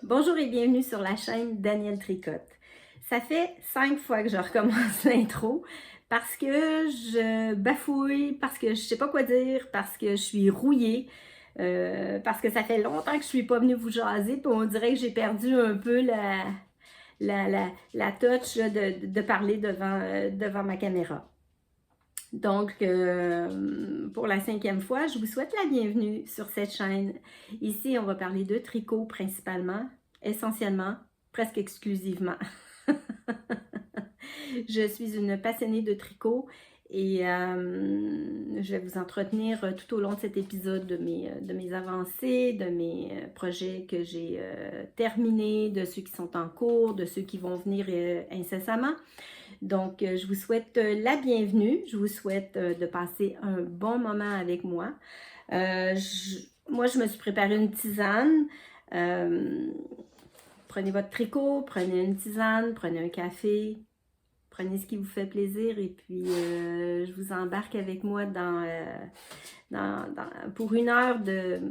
Bonjour et bienvenue sur la chaîne Danielle Tricotte. Ça fait 5 fois que je recommence l'intro parce que je bafouille, parce que je sais pas quoi dire, parce que je suis rouillée, parce que ça fait longtemps que je suis pas venue vous jaser, puis on dirait que j'ai perdu un peu la touch là, de parler devant ma caméra. Donc, pour la 5e fois, je vous souhaite la bienvenue sur cette chaîne. Ici, on va parler de tricot principalement, essentiellement, presque exclusivement. Je suis une passionnée de tricot et je vais vous entretenir tout au long de cet épisode de mes avancées, de mes projets que j'ai terminés, de ceux qui sont en cours, de ceux qui vont venir incessamment. Donc, je vous souhaite la bienvenue. Je vous souhaite de passer un bon moment avec moi. Moi, je me suis préparé une tisane. Prenez votre tricot, prenez une tisane, prenez un café, prenez ce qui vous fait plaisir et puis je vous embarque avec moi pour une heure de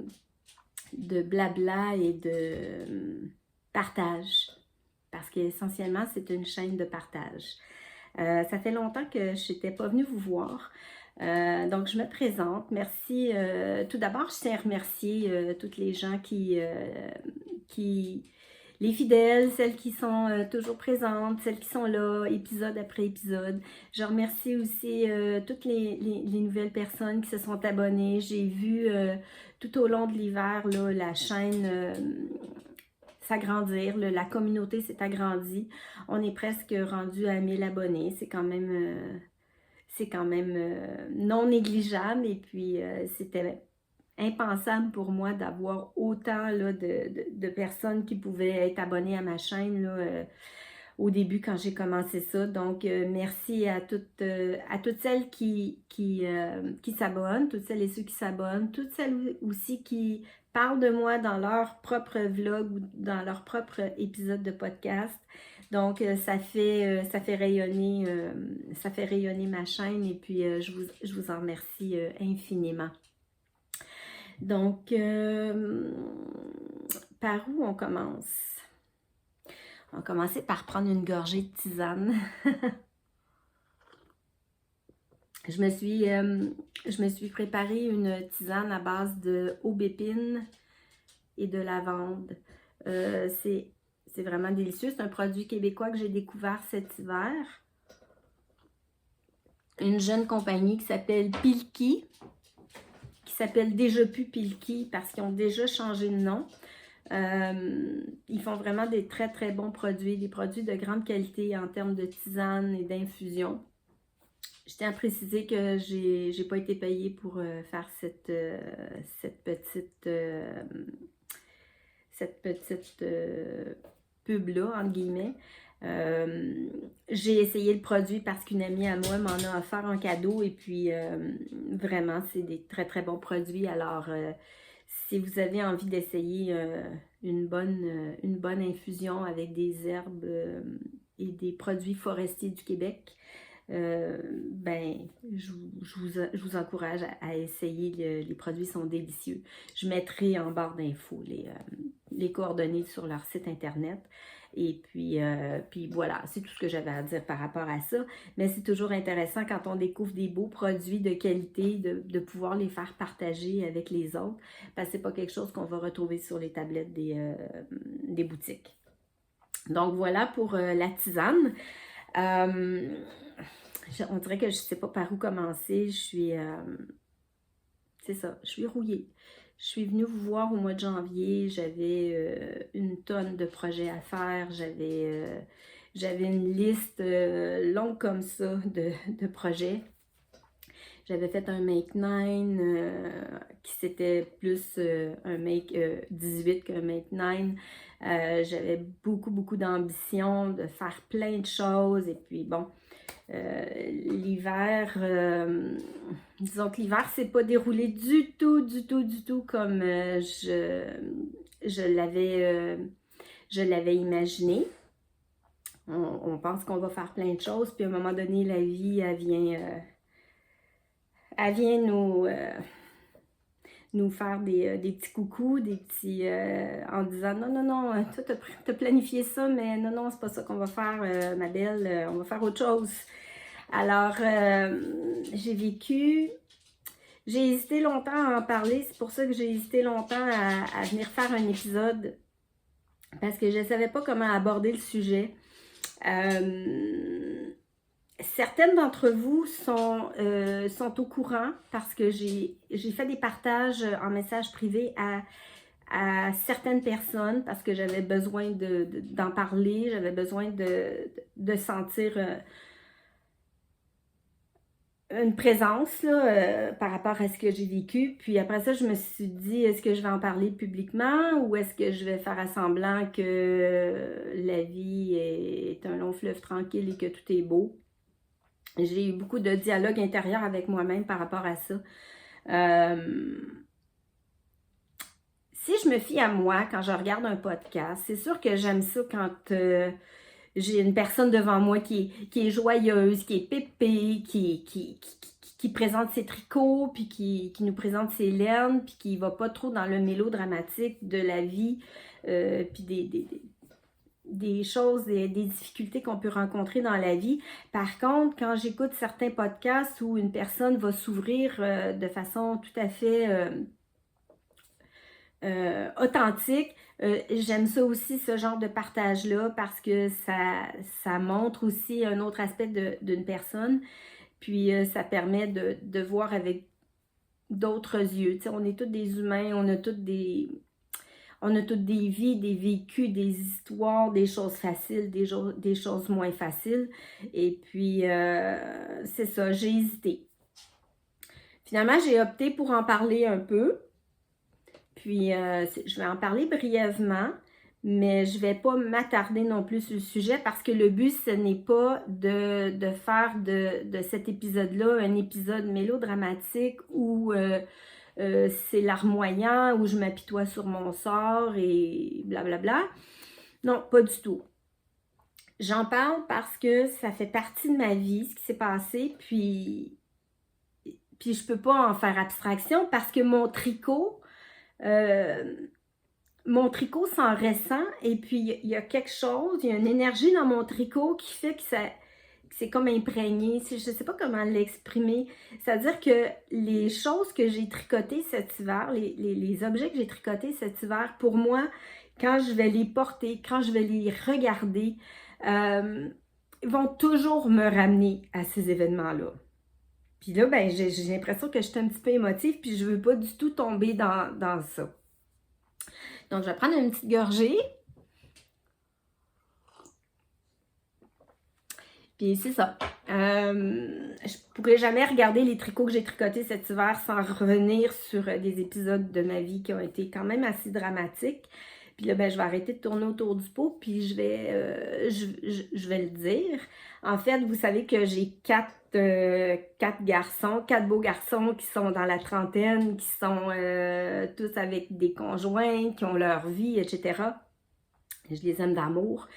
blabla et de partage. Parce qu'essentiellement, c'est une chaîne de partage. Ça fait longtemps que je n'étais pas venue vous voir. Donc, je me présente. Merci. Tout d'abord, je tiens à remercier toutes les gens les fidèles, celles qui sont toujours présentes, celles qui sont là, épisode après épisode. Je remercie aussi toutes les nouvelles personnes qui se sont abonnées. J'ai vu tout au long de l'hiver la chaîne s'agrandir, la communauté s'est agrandie. On est presque rendu à 1000 abonnés. C'est quand même non négligeable. Et puis, c'était impensable pour moi d'avoir autant là, de personnes qui pouvaient être abonnées à ma chaîne là, au début quand j'ai commencé ça. Donc, merci à toutes celles qui s'abonnent, toutes celles et ceux qui s'abonnent, toutes celles aussi qui parlent de moi dans leur propre vlog ou dans leur propre épisode de podcast. Donc, ça fait rayonner ma chaîne et puis je vous en remercie infiniment. Donc, par où on commence? On va commencer par prendre une gorgée de tisane. Je me suis préparé une tisane à base de aubépine et de lavande. C'est vraiment délicieux. C'est un produit québécois que j'ai découvert cet hiver. Une jeune compagnie qui s'appelle Pilki, qui s'appelle déjà plus Pilki parce qu'ils ont déjà changé de nom. Ils font vraiment des très très bons produits, des produits de grande qualité en termes de tisane et d'infusion. Je tiens à préciser que j'ai pas été payée pour faire cette petite pub-là, entre guillemets. J'ai essayé le produit parce qu'une amie à moi m'en a offert un cadeau et puis vraiment, c'est des très très bons produits. Alors, si vous avez envie d'essayer une bonne infusion avec des herbes et des produits forestiers du Québec, ben, je vous encourage à essayer. Les produits sont délicieux. Je mettrai en barre d'infos les coordonnées sur leur site internet. Et puis voilà, c'est tout ce que j'avais à dire par rapport à ça. Mais c'est toujours intéressant quand on découvre des beaux produits de qualité, de pouvoir les faire partager avec les autres. Parce que c'est pas quelque chose qu'on va retrouver sur les tablettes des boutiques. Donc voilà pour la tisane. On dirait que je ne sais pas par où commencer. C'est ça, je suis rouillée. Je suis venue vous voir au mois de janvier. J'avais une tonne de projets à faire. J'avais une liste longue comme ça de projets. J'avais fait un Make 9 qui c'était plus un Make 18 qu'un Make 9. J'avais beaucoup d'ambition de faire plein de choses. Et puis bon, l'hiver, disons que l'hiver s'est pas déroulé du tout comme je l'avais imaginé. On pense qu'on va faire plein de choses, puis à un moment donné, la vie, elle vient nous faire des petits coucous, des petits en disant non, non, non, toi t'as planifié ça, mais non, non, c'est pas ça qu'on va faire, ma belle, on va faire autre chose. Alors, j'ai hésité longtemps à en parler, c'est pour ça que j'ai hésité longtemps à venir faire un épisode, parce que je ne savais pas comment aborder le sujet. Certaines d'entre vous sont au courant parce que j'ai fait des partages en message privé à certaines personnes parce que j'avais besoin d'en parler, j'avais besoin de sentir une présence là, par rapport à ce que j'ai vécu. Puis après ça, je me suis dit, est-ce que je vais en parler publiquement ou est-ce que je vais faire à semblant que la vie est un long fleuve tranquille et que tout est beau? J'ai eu beaucoup de dialogue intérieur avec moi-même par rapport à ça. Si je me fie à moi quand je regarde un podcast, c'est sûr que j'aime ça quand j'ai une personne devant moi qui est joyeuse, qui est pépée, qui présente ses tricots, puis qui nous présente ses laines, puis qui va pas trop dans le mélodramatique de la vie, puis des choses, des difficultés qu'on peut rencontrer dans la vie. Par contre, quand j'écoute certains podcasts où une personne va s'ouvrir de façon tout à fait authentique, j'aime ça aussi, ce genre de partage-là, parce que ça montre aussi un autre aspect d'une personne, puis ça permet de voir avec d'autres yeux. Tu sais, on est tous des humains, on a toutes des vies, des vécus, des histoires, des choses faciles, des choses moins faciles. Et puis, c'est ça, j'ai hésité. Finalement, j'ai opté pour en parler un peu. Puis, je vais en parler brièvement, mais je ne vais pas m'attarder non plus sur le sujet parce que le but, ce n'est pas de faire de cet épisode-là un épisode mélodramatique où c'est larmoyant, où je m'apitoie sur mon sort et blablabla. Non, pas du tout. J'en parle parce que ça fait partie de ma vie, ce qui s'est passé, puis je peux pas en faire abstraction parce que mon tricot s'en ressent et puis il y a quelque chose, il y a une énergie dans mon tricot qui fait que c'est comme imprégné. Je ne sais pas comment l'exprimer. C'est-à-dire que les choses que j'ai tricotées cet hiver, les objets que j'ai tricotés cet hiver, pour moi, quand je vais les porter, quand je vais les regarder, ils vont toujours me ramener à ces événements-là. Puis là, ben, j'ai l'impression que je suis un petit peu émotive, puis je ne veux pas du tout tomber dans ça. Donc, je vais prendre une petite gorgée. Puis c'est ça. Je pourrais jamais regarder les tricots que j'ai tricotés cet hiver sans revenir sur des épisodes de ma vie qui ont été quand même assez dramatiques. Puis là, ben, je vais arrêter de tourner autour du pot, puis je vais le dire. En fait, vous savez que j'ai quatre garçons, 4 beaux garçons qui sont dans la trentaine, qui sont tous avec des conjoints, qui ont leur vie, etc. Je les aime d'amour.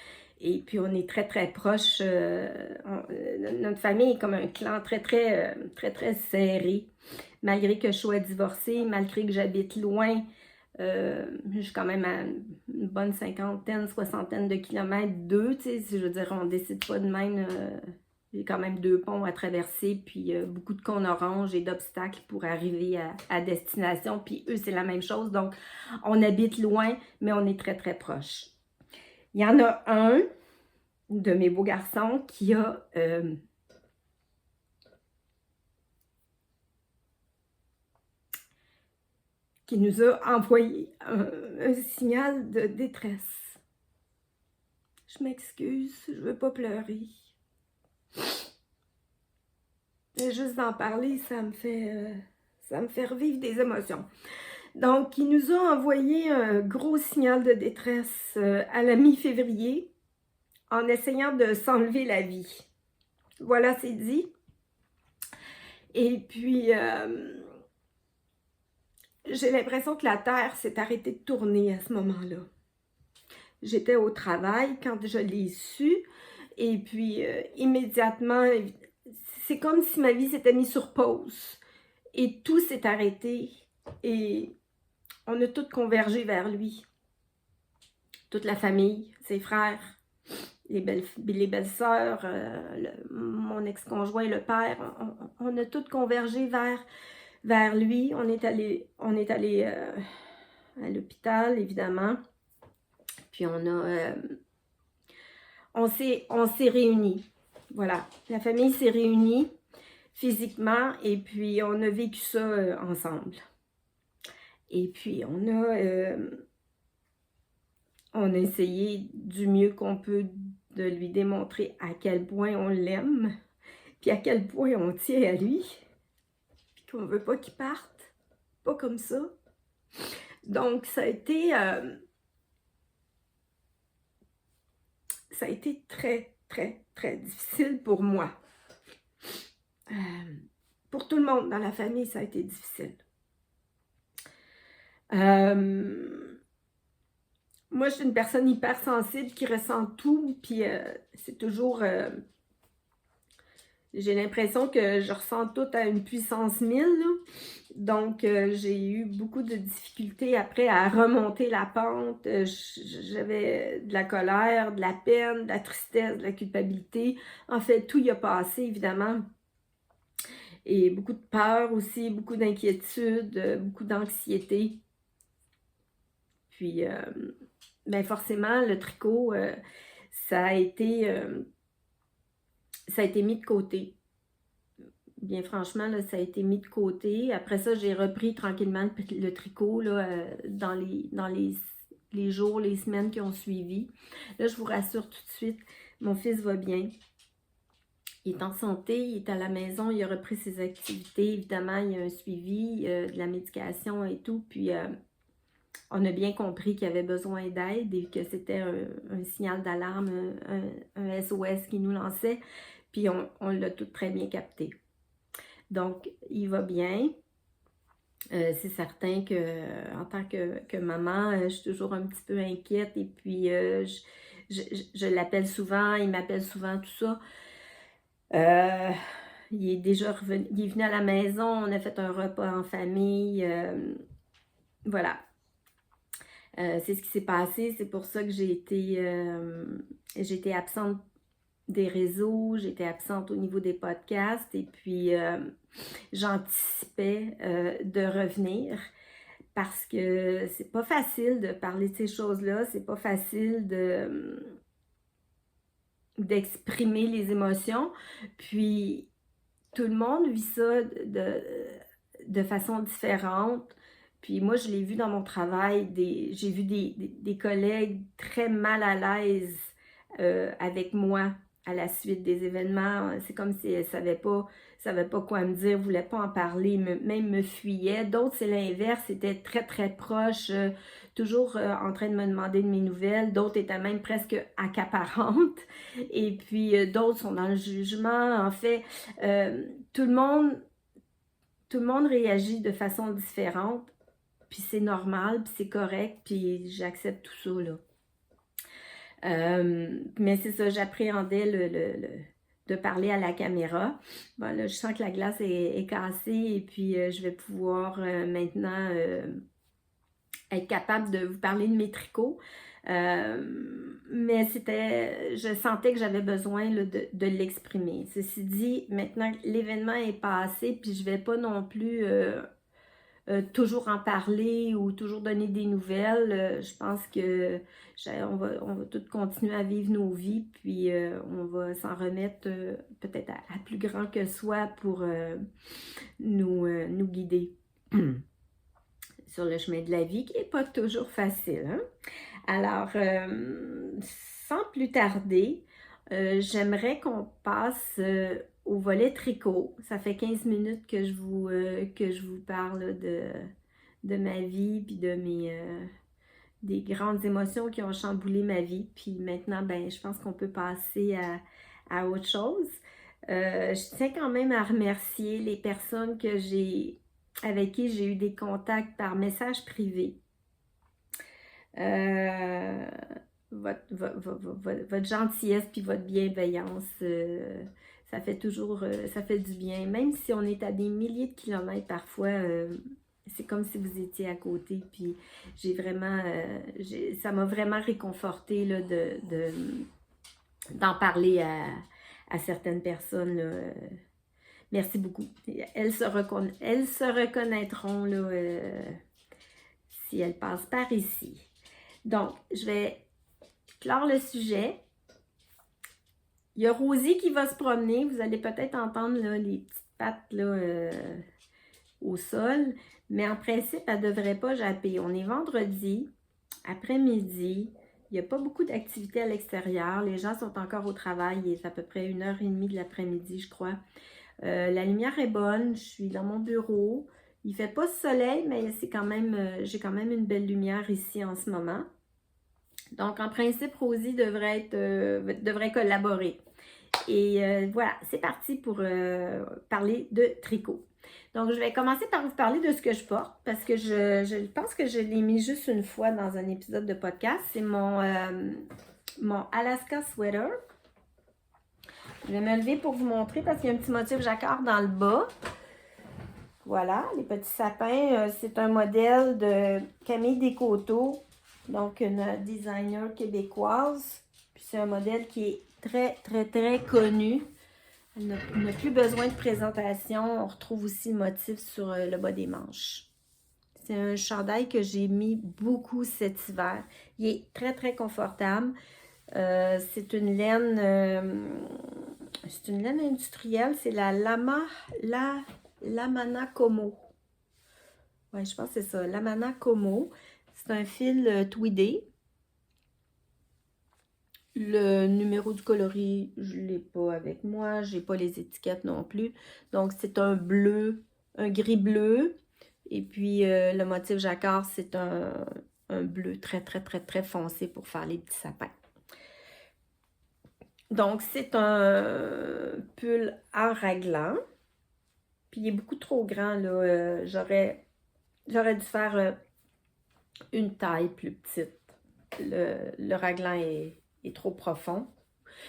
Et puis, on est très, très proches. Notre famille est comme un clan très, très serré. Malgré que je sois divorcée, malgré que j'habite loin, je suis quand même à une bonne cinquantaine, soixantaine de kilomètres d'eux. Tu sais, je veux dire, on ne décide pas de même. J'ai quand même 2 ponts à traverser, puis beaucoup de cônes oranges et d'obstacles pour arriver à destination. Puis eux, c'est la même chose. Donc, on habite loin, mais on est très, très proches. Il y en a un de mes beaux garçons qui nous a envoyé un signal de détresse. Je m'excuse, je ne veux pas pleurer. Mais juste d'en parler, ça me fait revivre des émotions. Donc, il nous a envoyé un gros signal de détresse à la mi-février en essayant de s'enlever la vie. Voilà, c'est dit. Et puis, j'ai l'impression que la Terre s'est arrêtée de tourner à ce moment-là. J'étais au travail quand je l'ai su. Et puis, immédiatement, c'est comme si ma vie s'était mise sur pause. Et tout s'est arrêté Et on a tous convergé vers lui. Toute la famille, ses frères, les belles-sœurs, mon ex-conjoint, le père, on a tous convergé vers lui. On est allé à l'hôpital, évidemment. Puis on s'est réunis. Voilà, la famille s'est réunie physiquement et puis on a vécu ça ensemble. Et puis on a essayé du mieux qu'on peut de lui démontrer à quel point on l'aime, puis à quel point on tient à lui, puis qu'on veut pas qu'il parte, pas comme ça. Donc ça a été très, très, très difficile pour moi. Pour tout le monde dans la famille, ça a été difficile. Moi, je suis une personne hypersensible qui ressent tout, puis c'est toujours... j'ai l'impression que je ressens tout à une puissance 1000, là. Donc, j'ai eu beaucoup de difficultés après à remonter la pente. J'avais de la colère, de la peine, de la tristesse, de la culpabilité. En fait, tout y a passé, évidemment. Et beaucoup de peur aussi, beaucoup d'inquiétude, beaucoup d'anxiété. Puis, ben forcément, le tricot, ça a été mis de côté. Bien franchement, là, ça a été mis de côté. Après ça, j'ai repris tranquillement le tricot là, dans les jours, les semaines qui ont suivi. Là, je vous rassure tout de suite, mon fils va bien. Il est en santé, il est à la maison, il a repris ses activités. Évidemment, il y a un suivi, de la médication et tout. Puis, on a bien compris qu'il avait besoin d'aide et que c'était un signal d'alarme, un SOS qui nous lançait. Puis, on l'a tout très bien capté. Donc, il va bien. C'est certain que en tant que maman, je suis toujours un petit peu inquiète et puis je l'appelle souvent, il m'appelle souvent, tout ça. Il est déjà revenu, il est venu à la maison, on a fait un repas en famille. Voilà. C'est ce qui s'est passé, c'est pour ça que j'ai été absente des réseaux, j'étais absente au niveau des podcasts et puis j'anticipais de revenir parce que c'est pas facile de parler de ces choses-là, c'est pas facile d'exprimer les émotions, puis tout le monde vit ça de façon différente. Puis moi, je l'ai vu dans mon travail, j'ai vu des collègues très mal à l'aise avec moi à la suite des événements. C'est comme si elles ne savaient pas quoi me dire, ne voulaient pas en parler, même me fuyaient. D'autres, c'est l'inverse, étaient très, très proches, toujours en train de me demander de mes nouvelles. D'autres étaient même presque accaparantes. Et puis, d'autres sont dans le jugement. En fait, tout le monde réagit de façon différente. Puis c'est normal, puis c'est correct, puis j'accepte tout ça, là. Mais c'est ça, j'appréhendais de parler à la caméra. Bon, là, je sens que la glace est cassée et puis je vais pouvoir maintenant être capable de vous parler de mes tricots. Mais je sentais que j'avais besoin là, de l'exprimer. Ceci dit, maintenant que l'événement est passé, puis je vais pas non plus toujours en parler ou toujours donner des nouvelles. Je pense que on va tous continuer à vivre nos vies, puis on va s'en remettre peut-être à plus grand que soi pour nous guider sur le chemin de la vie, qui n'est pas toujours facile, hein? Alors, sans plus tarder, j'aimerais qu'on passe au volet tricot. Ça fait 15 minutes que je vous parle de ma vie, puis des grandes émotions qui ont chamboulé ma vie. Puis maintenant, ben, je pense qu'on peut passer à autre chose. Je tiens quand même à remercier les personnes avec qui j'ai eu des contacts par message privé. Votre gentillesse puis votre bienveillance, ça fait du bien. Même si on est à des milliers de kilomètres parfois, c'est comme si vous étiez à côté. Puis j'ai vraiment, ça m'a vraiment réconfortée là, d'en parler à certaines personnes. Là. Merci beaucoup. Elles se reconnaîtront là, si elles passent par ici. Donc, je vais clore le sujet. Il y a Rosie qui va se promener. Vous allez peut-être entendre là, les petites pattes là, au sol. Mais en principe, elle ne devrait pas japper. On est vendredi, après-midi. Il n'y a pas beaucoup d'activités à l'extérieur. Les gens sont encore au travail. Il est à peu près 1h30 de l'après-midi, je crois. La lumière est bonne. Je suis dans mon bureau. Il ne fait pas soleil, mais c'est quand même, j'ai quand même une belle lumière ici en ce moment. Donc, en principe, Rosie devrait collaborer. Et voilà, c'est parti pour parler de tricot. Donc, je vais commencer par vous parler de ce que je porte parce que je pense que je l'ai mis juste une fois dans un épisode de podcast. C'est mon Alaska Sweater. Je vais me lever pour vous montrer parce qu'il y a un petit motif jacquard dans le bas. Voilà, les petits sapins. C'est un modèle de Camille Descoteaux, donc une designer québécoise. Puis c'est un modèle qui est très, très, très connu. Elle n'a plus besoin de présentation. On retrouve aussi le motif sur le bas des manches. C'est un chandail que j'ai mis beaucoup cet hiver. Il est très, très confortable. C'est une laine industrielle. C'est la Lamana Como. Oui, je pense que c'est ça. Lamana Como. C'est un fil tweedé. Le numéro du coloris, je ne l'ai pas avec moi. Je n'ai pas les étiquettes non plus. Donc, c'est un bleu, un gris bleu. Et puis, le motif jacquard, c'est un bleu très, très, très, très foncé pour faire les petits sapins. Donc, c'est un pull en raglan. Puis, il est beaucoup trop grand, là. J'aurais dû faire une taille plus petite. Le raglan est trop profond.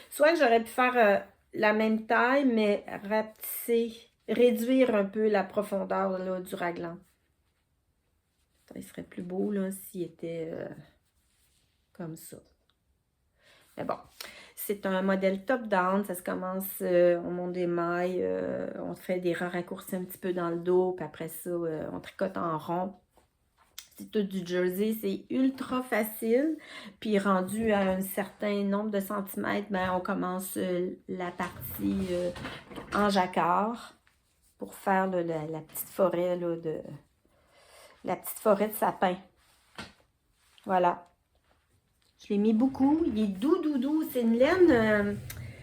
Soit que j'aurais pu faire la même taille, mais rapetisser, réduire un peu la profondeur là, du raglan. Ça, il serait plus beau là s'il était comme ça. Mais bon, c'est un modèle top-down. Ça se commence, on monte des mailles, on fait des rangs raccourcis un petit peu dans le dos, puis après ça, on tricote en rond. C'est tout du jersey, c'est ultra facile. Puis rendu à un certain nombre de centimètres, ben, on commence la partie en jacquard pour faire là, la petite forêt là, la petite forêt de sapin. Voilà. Je l'ai mis beaucoup. Il est doux. C'est une laine,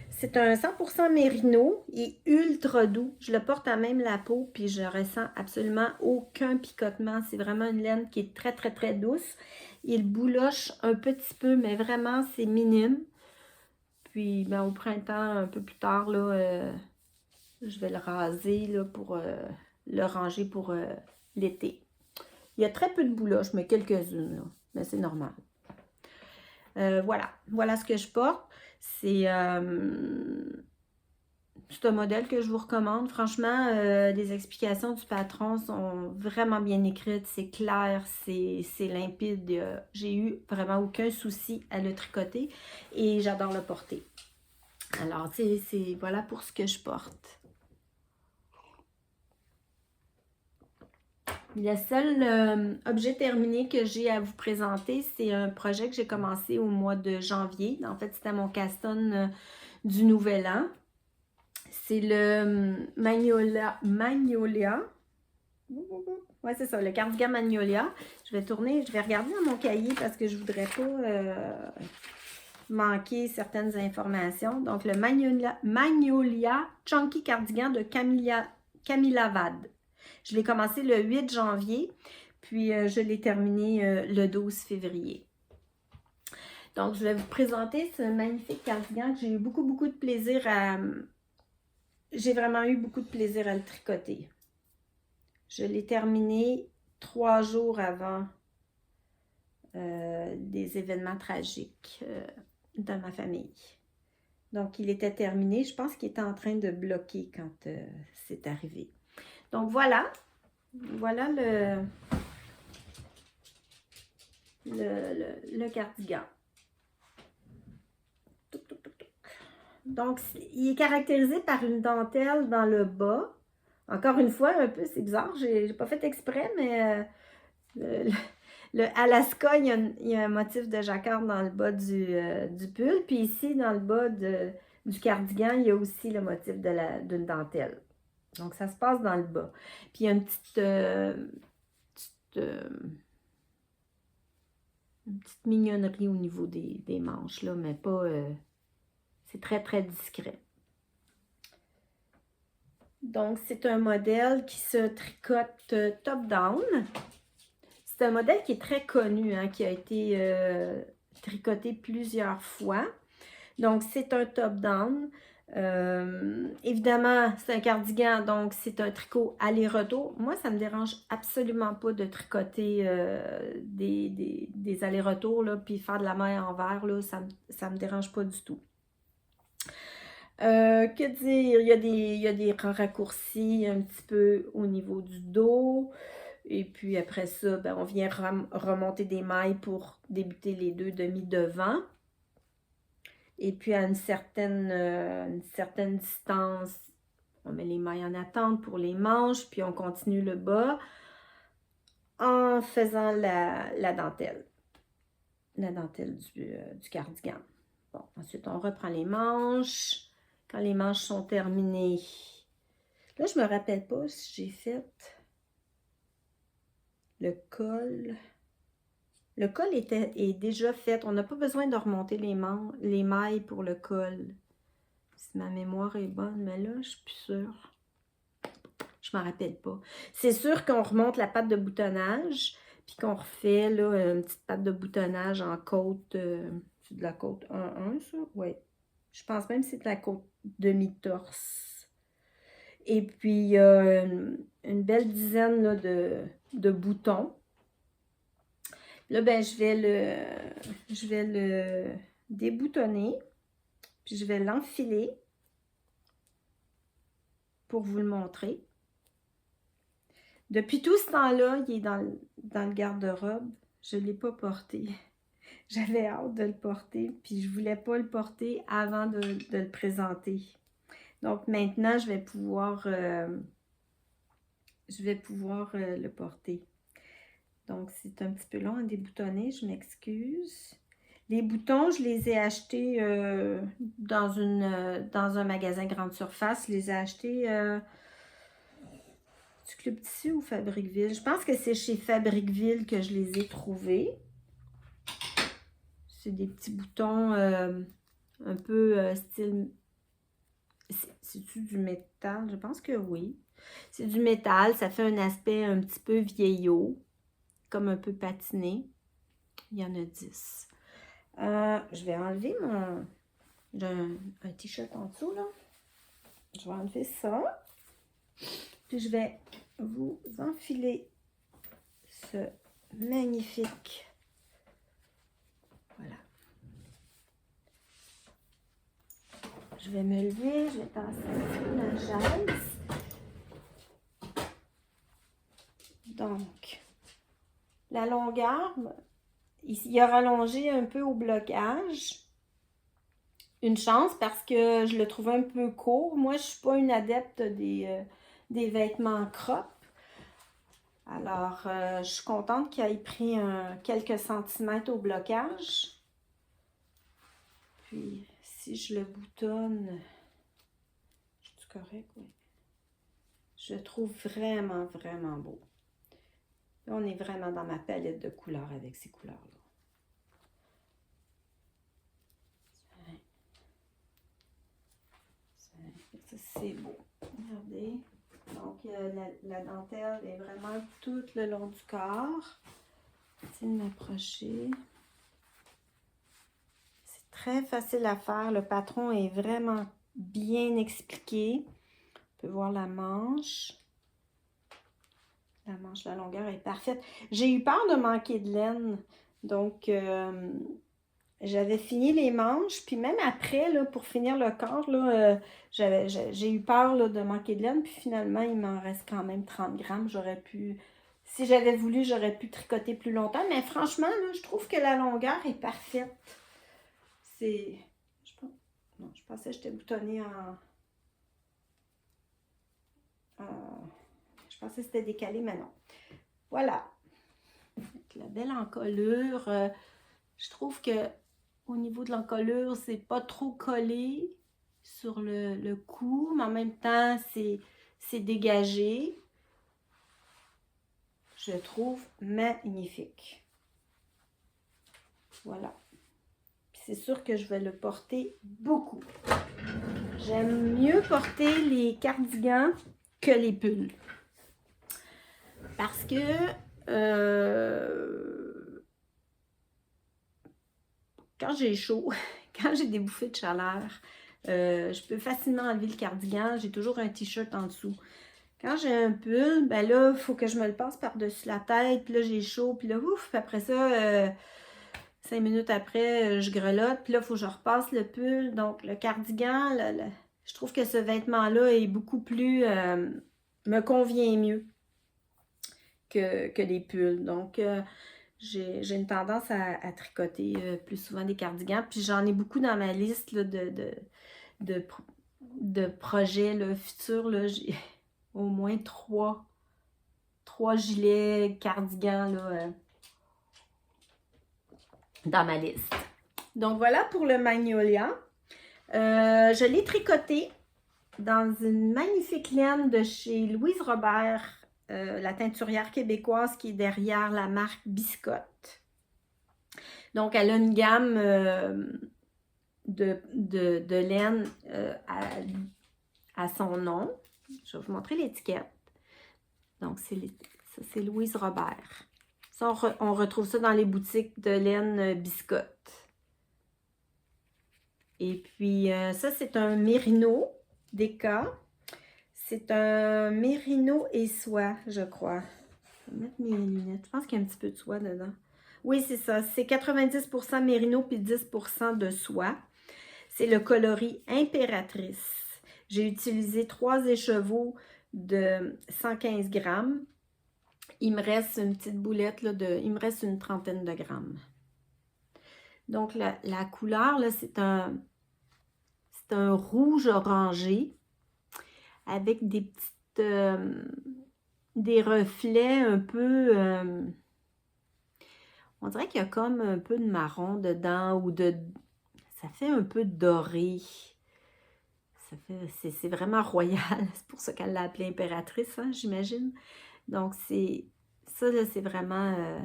c'est un 100% mérino. Il est ultra doux. Je le porte à même la peau, puis je ressens absolument aucun picotement. C'est vraiment une laine qui est très, très, très douce. Il bouloche un petit peu, mais vraiment, c'est minime. Puis, ben, au printemps, un peu plus tard, là, je vais le raser là, pour le ranger pour l'été. Il y a très peu de bouloches, mais quelques-unes, mais c'est normal. Voilà ce que je porte. C'est un modèle que je vous recommande. Franchement, les explications du patron sont vraiment bien écrites. C'est clair, c'est limpide. J'ai eu vraiment aucun souci à le tricoter et j'adore le porter. Alors, voilà pour ce que je porte. Le seul objet terminé que j'ai à vous présenter, c'est un projet que j'ai commencé au mois de janvier. En fait, c'était mon caston du Nouvel An. C'est le Magnolia. Ouais, c'est ça, le cardigan Magnolia. Je vais regarder dans mon cahier parce que je ne voudrais pas manquer certaines informations. Donc, le Magnolia Chunky Cardigan de Camilla Vade. Je l'ai commencé le 8 janvier, puis je l'ai terminé le 12 février. Donc, je vais vous présenter ce magnifique cardigan que j'ai eu beaucoup de plaisir à... J'ai vraiment eu beaucoup de plaisir à le tricoter. Je l'ai terminé 3 jours avant des événements tragiques dans ma famille. Donc, il était terminé. Je pense qu'il était en train de bloquer quand c'est arrivé. Donc, voilà. Voilà le cardigan. Donc, il est caractérisé par une dentelle dans le bas. Encore une fois, un peu, c'est bizarre, j'ai pas fait exprès, mais le Alaska, il y a un motif de jacquard dans le bas du pull. Puis ici, dans le bas du cardigan, il y a aussi le motif d'une dentelle. Donc, ça se passe dans le bas. Puis, il y a une petite mignonnerie au niveau des manches, là, mais pas... c'est très, très discret. Donc, c'est un modèle qui se tricote top-down. C'est un modèle qui est très connu, hein, qui a été tricoté plusieurs fois. Donc, c'est un top-down. Évidemment, c'est un cardigan, donc c'est un tricot aller-retour. Moi, ça ne me dérange absolument pas de tricoter des allers-retours, puis faire de la maille envers, là, ça ne me dérange pas du tout. Que dire? Il y a des raccourcis un petit peu au niveau du dos. Et puis après ça, ben, on vient remonter des mailles pour débuter les deux demi-devants. Et puis à une certaine distance, on met les mailles en attente pour les manches, puis on continue le bas en faisant la dentelle. La dentelle du cardigan. Bon, ensuite on reprend les manches. Quand les manches sont terminées, là je me rappelle pas si j'ai fait le col. Le col est déjà fait. On n'a pas besoin de remonter les mailles pour le col. Si ma mémoire est bonne, mais là, je suis plus sûre. Je m'en rappelle pas. C'est sûr qu'on remonte la patte de boutonnage, puis qu'on refait là, une petite patte de boutonnage en côte. C'est de la côte 1-1, ça? Oui. Je pense même que c'est de la côte demi-torse. Et puis, il y a une belle dizaine là, de boutons. Là, ben, je vais le déboutonner, puis je vais l'enfiler pour vous le montrer. Depuis tout ce temps-là, il est dans le garde-robe. Je ne l'ai pas porté. J'avais hâte de le porter, puis je ne voulais pas le porter avant de le présenter. Donc maintenant, je vais pouvoir le porter. Donc, c'est un petit peu long à déboutonner, je m'excuse. Les boutons, je les ai achetés dans un magasin grande surface. Je les ai achetés du Club Tissu ou Fabricville. Je pense que c'est chez Fabricville que je les ai trouvés. C'est des petits boutons un peu style... C'est-tu du métal? Je pense que oui. C'est du métal, ça fait un aspect un petit peu vieillot, comme un peu patiné. Il y en a 10. Je vais enlever j'ai un t-shirt en dessous, là. Je vais enlever ça. Puis je vais vous enfiler ce magnifique. Voilà. Je vais me lever, je vais passer un petit peu la chaise. Donc, la longueur, il a rallongé un peu au blocage. Une chance parce que je le trouvais un peu court. Moi, je ne suis pas une adepte des vêtements crop. Alors, je suis contente qu'il ait pris quelques centimètres au blocage. Puis, si je le boutonne, c'est correct, oui. Je le trouve vraiment, vraiment beau. Là, on est vraiment dans ma palette de couleurs avec ces couleurs-là. Ça, c'est beau. Regardez. Donc, la dentelle est vraiment tout le long du corps. Essayez de m'approcher. C'est très facile à faire. Le patron est vraiment bien expliqué. On peut voir la manche. La manche, la longueur est parfaite. J'ai eu peur de manquer de laine. Donc, j'avais fini les manches, puis même après, là, pour finir le corps, là, j'ai eu peur là, de manquer de laine, puis finalement, il m'en reste quand même 30 grammes. J'aurais pu, si j'avais voulu, j'aurais pu tricoter plus longtemps, mais franchement, là, je trouve que la longueur est parfaite. C'est, non, je pensais que j'étais boutonnée je pensais que c'était décalé, mais non. Voilà. La belle encolure. Je trouve que au niveau de l'encolure, c'est pas trop collé sur le cou, mais en même temps, c'est dégagé. Je trouve magnifique. Voilà. C'est sûr que je vais le porter beaucoup. J'aime mieux porter les cardigans que les pulls. Parce que quand j'ai chaud, quand j'ai des bouffées de chaleur, je peux facilement enlever le cardigan. J'ai toujours un t-shirt en dessous. Quand j'ai un pull, ben là, il faut que je me le passe par-dessus la tête. Puis là, j'ai chaud. Puis là, ouf, après ça, 5 minutes après, je grelotte. Puis là, il faut que je repasse le pull. Donc, le cardigan, je trouve que ce vêtement-là est beaucoup plus... me convient mieux que les pulls. Donc, j'ai une tendance à tricoter plus souvent des cardigans. Puis j'en ai beaucoup dans ma liste là, de projets là, futurs. J'ai au moins trois gilets cardigans là, dans ma liste. Donc voilà pour le Magnolia. Je l'ai tricoté dans une magnifique laine de chez Louise Robert, la teinturière québécoise qui est derrière la marque Biscotte. Donc, elle a une gamme de laine à son nom. Je vais vous montrer l'étiquette. Donc, ça, c'est Louise Robert. Ça, on retrouve ça dans les boutiques de laine Biscotte. Et puis, ça, c'est un mérino Deka. C'est un mérino et soie, je crois. Je vais mettre mes lunettes. Je pense qu'il y a un petit peu de soie dedans. Oui, c'est ça. C'est 90% mérino puis 10% de soie. C'est le coloris Impératrice. J'ai utilisé 3 écheveaux de 115 grammes. Il me reste une petite boulette, là, il me reste une trentaine de grammes. Donc, la couleur, là, c'est un rouge orangé avec des petites... des reflets un peu... on dirait qu'il y a comme un peu de marron dedans ou de... Ça fait un peu doré. C'est vraiment royal. C'est pour ça qu'elle l'a appelée impératrice, hein, j'imagine. Donc, ça, là, c'est vraiment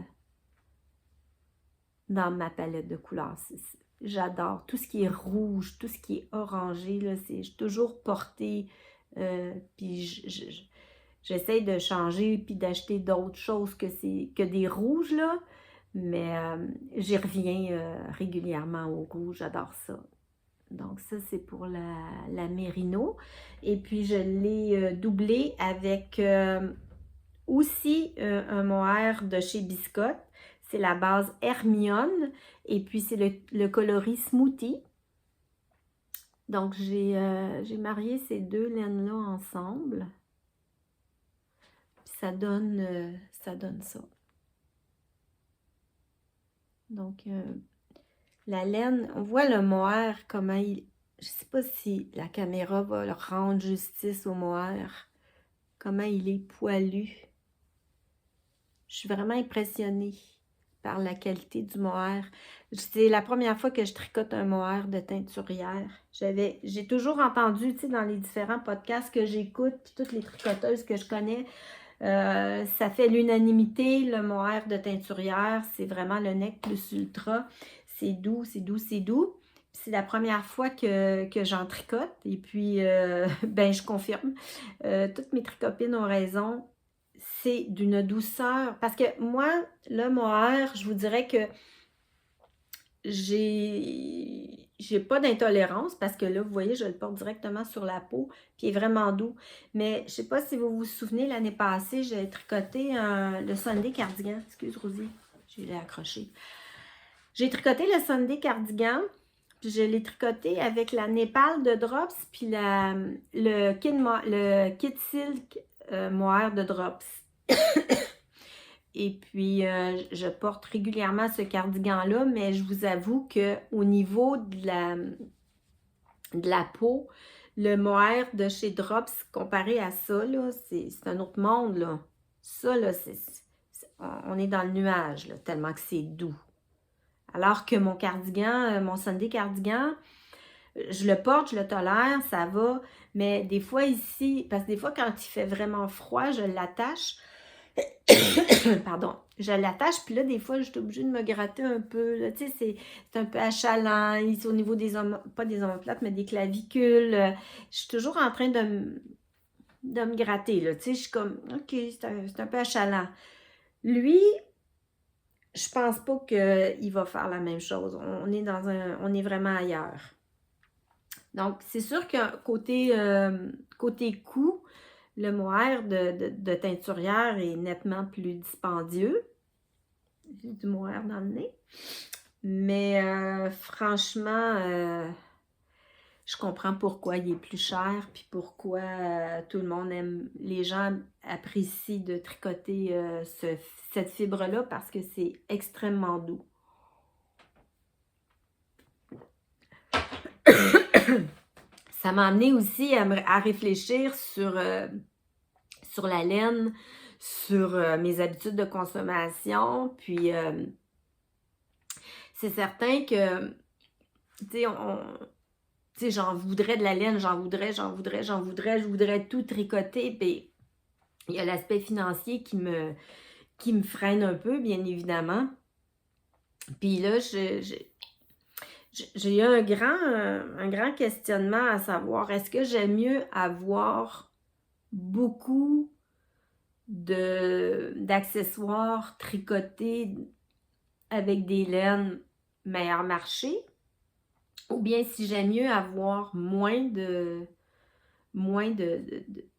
dans ma palette de couleurs. J'adore tout ce qui est rouge, tout ce qui est orangé. Là, j'ai toujours porté. Puis j'essaie de changer puis d'acheter d'autres choses que des rouges, là. Mais j'y reviens régulièrement au rouge. J'adore ça. Donc, ça, c'est pour la Mérino. Et puis, je l'ai doublé avec aussi un mohair de chez Biscotte. C'est la base Hermione. Et puis, c'est le coloris Smoothie. Donc, j'ai marié ces deux laines-là ensemble. Puis, ça donne ça. Donc, la laine, on voit le mohair, comment il... Je ne sais pas si la caméra va leur rendre justice au mohair. Comment il est poilu. Je suis vraiment impressionnée par la qualité du mohair. C'est la première fois que je tricote un mohair de teinturière. J'ai toujours entendu, tu sais, dans les différents podcasts que j'écoute, puis toutes les tricoteuses que je connais, ça fait l'unanimité, le mohair de teinturière, c'est vraiment le nec plus ultra. C'est doux, c'est doux, c'est doux. C'est la première fois que j'en tricote. Et puis, ben, je confirme. Toutes mes tricopines ont raison. C'est d'une douceur. Parce que moi, le mohair, je vous dirais que j'ai pas d'intolérance parce que là, vous voyez, je le porte directement sur la peau, puis il est vraiment doux. Mais je sais pas si vous vous souvenez, l'année passée, j'ai tricoté le Sunday cardigan. Excuse, Rosie, je l'ai accroché. J'ai tricoté le Sunday cardigan, puis je l'ai tricoté avec la Népal de Drops, puis le kit silk mohair de Drops. Et puis, je porte régulièrement ce cardigan-là, mais je vous avoue qu'au niveau de la peau, le mohair de chez Drops, comparé à ça, là, c'est un autre monde, là. Ça, là, on est dans le nuage, là, tellement que c'est doux. Alors que mon cardigan, mon Sunday cardigan, je le porte, je le tolère, ça va, mais des fois ici, parce que des fois quand il fait vraiment froid, je l'attache, pardon, je l'attache, puis là, des fois, je suis obligée de me gratter un peu, là, tu sais, c'est un peu achalant, ici au niveau des pas des omoplates, mais des clavicules, je suis toujours en train de me gratter, là, tu sais, je suis comme, ok, c'est un peu achalant. Lui, je pense pas qu'il va faire la même chose. On est vraiment ailleurs. Donc, c'est sûr que côté coût, le mohair de teinturière est nettement plus dispendieux. J'ai du mohair dans le nez. Mais franchement, je comprends pourquoi il est plus cher, puis pourquoi tout le monde aime, les gens apprécient de tricoter cette fibre-là parce que c'est extrêmement doux. Ça m'a amené aussi à réfléchir sur la laine, sur mes habitudes de consommation, puis c'est certain que, tu sais, j'en voudrais de la laine, je voudrais tout tricoter, puis il y a l'aspect financier qui me freine un peu, bien évidemment. Puis là, j'ai eu un grand questionnement à savoir, est-ce que j'aime mieux avoir beaucoup d'accessoires tricotés avec des laines meilleur marché, ou bien si j'aime mieux avoir moins de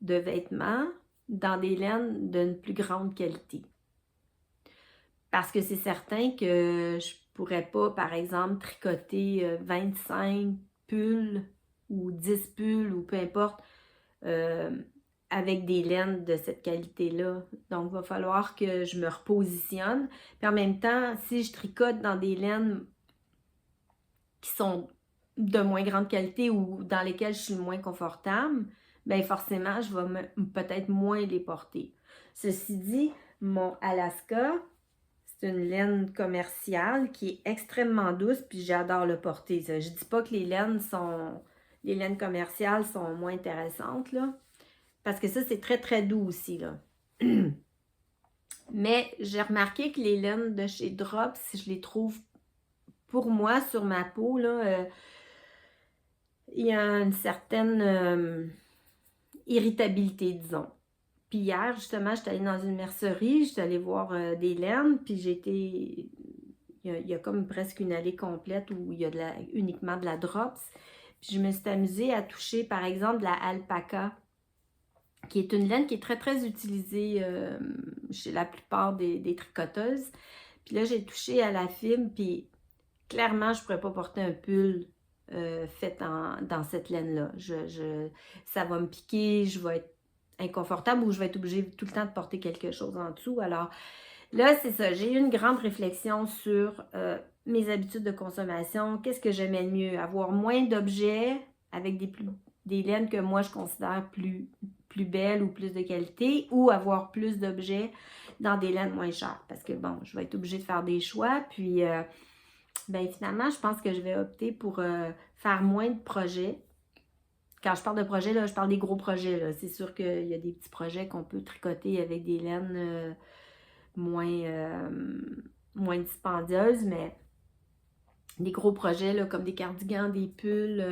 vêtements dans des laines d'une plus grande qualité. Parce que c'est certain que je pourrais pas, par exemple, tricoter 25 pulls ou 10 pulls ou peu importe avec des laines de cette qualité-là. Donc, il va falloir que je me repositionne. Puis en même temps, si je tricote dans des laines qui sont de moins grande qualité ou dans lesquelles je suis moins confortable, bien forcément, je vais peut-être moins les porter. Ceci dit, mon Alaska, c'est une laine commerciale qui est extrêmement douce, puis j'adore le porter. Ça. Je dis pas que les laines commerciales sont moins intéressantes, là, parce que ça, c'est très, très doux aussi, là. Mais j'ai remarqué que les laines de chez Drops, je les trouve, pour moi, sur ma peau, là, il y a une certaine irritabilité, disons. Puis hier, justement, j'étais allée dans une mercerie, j'étais allée voir des laines, puis il y a comme presque une allée complète où il y a uniquement de la Drops. Puis je me suis amusée à toucher, par exemple, de la alpaca, qui est une laine qui est très, très utilisée chez la plupart des tricoteuses. Puis là, j'ai touché à la fibre, puis clairement, je ne pourrais pas porter un pull fait dans cette laine-là. Ça va me piquer, je vais être inconfortable ou je vais être obligée tout le temps de porter quelque chose en dessous. Alors là, c'est ça. J'ai eu une grande réflexion sur mes habitudes de consommation. Qu'est-ce que j'aimais le mieux? Avoir moins d'objets avec des laines que moi, je considère plus belles ou plus de qualité, ou avoir plus d'objets dans des laines moins chères. Parce que, bon, je vais être obligée de faire des choix. Puis, ben finalement, je pense que je vais opter pour faire moins de projets. Quand je parle de projets, là, je parle des gros projets. Là. C'est sûr qu'il y a des petits projets qu'on peut tricoter avec des laines moins dispendieuses, mais des gros projets là, comme des cardigans, des pulls.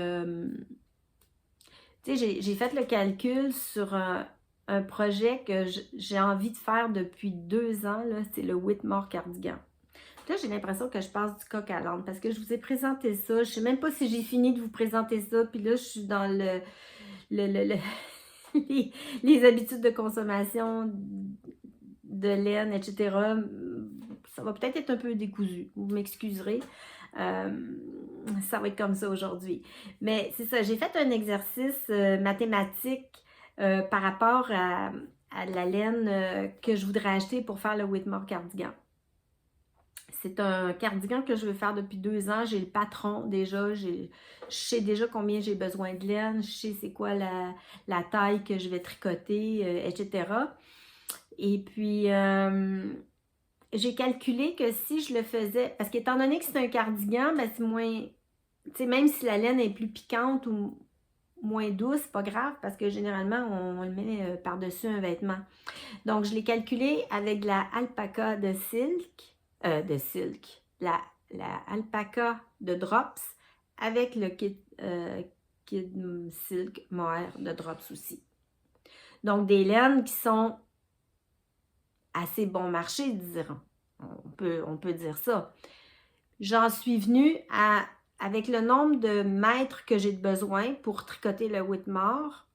Tu sais, j'ai fait le calcul sur un projet que j'ai envie de faire depuis 2 ans. C'est le Whitmore cardigan. Là, j'ai l'impression que je passe du coq à l'âne parce que je vous ai présenté ça. Je ne sais même pas si j'ai fini de vous présenter ça. Puis là, je suis dans les habitudes de consommation de laine, etc. ça va peut-être être un peu décousu. Vous m'excuserez. Ça va être comme ça aujourd'hui. Mais c'est ça, j'ai fait un exercice mathématique par rapport à la laine que je voudrais acheter pour faire le Whitmore cardigan. C'est un cardigan que je veux faire depuis 2 ans. J'ai le patron déjà. Je sais déjà combien j'ai besoin de laine. Je sais c'est quoi la taille que je vais tricoter, etc. Et puis, j'ai calculé que si je le faisais, parce qu'étant donné que c'est un cardigan, ben c'est moins, tu sais, même si la laine est plus piquante ou moins douce, c'est pas grave, parce que généralement, on le met par-dessus un vêtement. Donc, je l'ai calculé avec de la alpaca la alpaca de Drops, avec le kid silk mohair de Drops aussi. Donc, des laines qui sont assez bon marché, diront. On peut dire ça. J'en suis venue avec le nombre de mètres que j'ai besoin pour tricoter le Whitmore.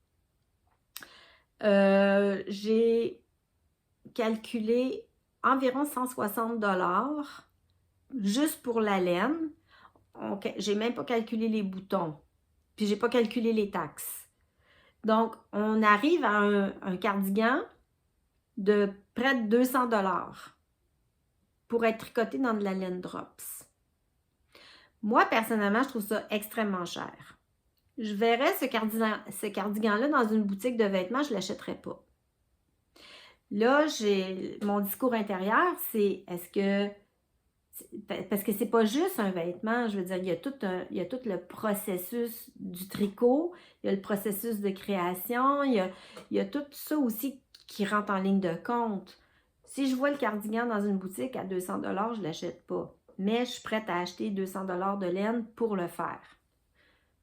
J'ai calculé environ 160 $ juste pour la laine. J'ai même pas calculé les boutons. Puis j'ai pas calculé les taxes. Donc, on arrive à un cardigan de près de 200 $ pour être tricoté dans de la laine Drops. Moi, personnellement, je trouve ça extrêmement cher. Je verrais ce cardigan-là dans une boutique de vêtements, je ne l'achèterais pas. Là, mon discours intérieur, c'est est-ce que... Parce que c'est pas juste un vêtement, je veux dire, il y a tout le processus du tricot, il y a le processus de création, il y a tout ça aussi qui rentre en ligne de compte. Si je vois le cardigan dans une boutique à 200 $, je ne l'achète pas. Mais je suis prête à acheter 200 $ de laine pour le faire.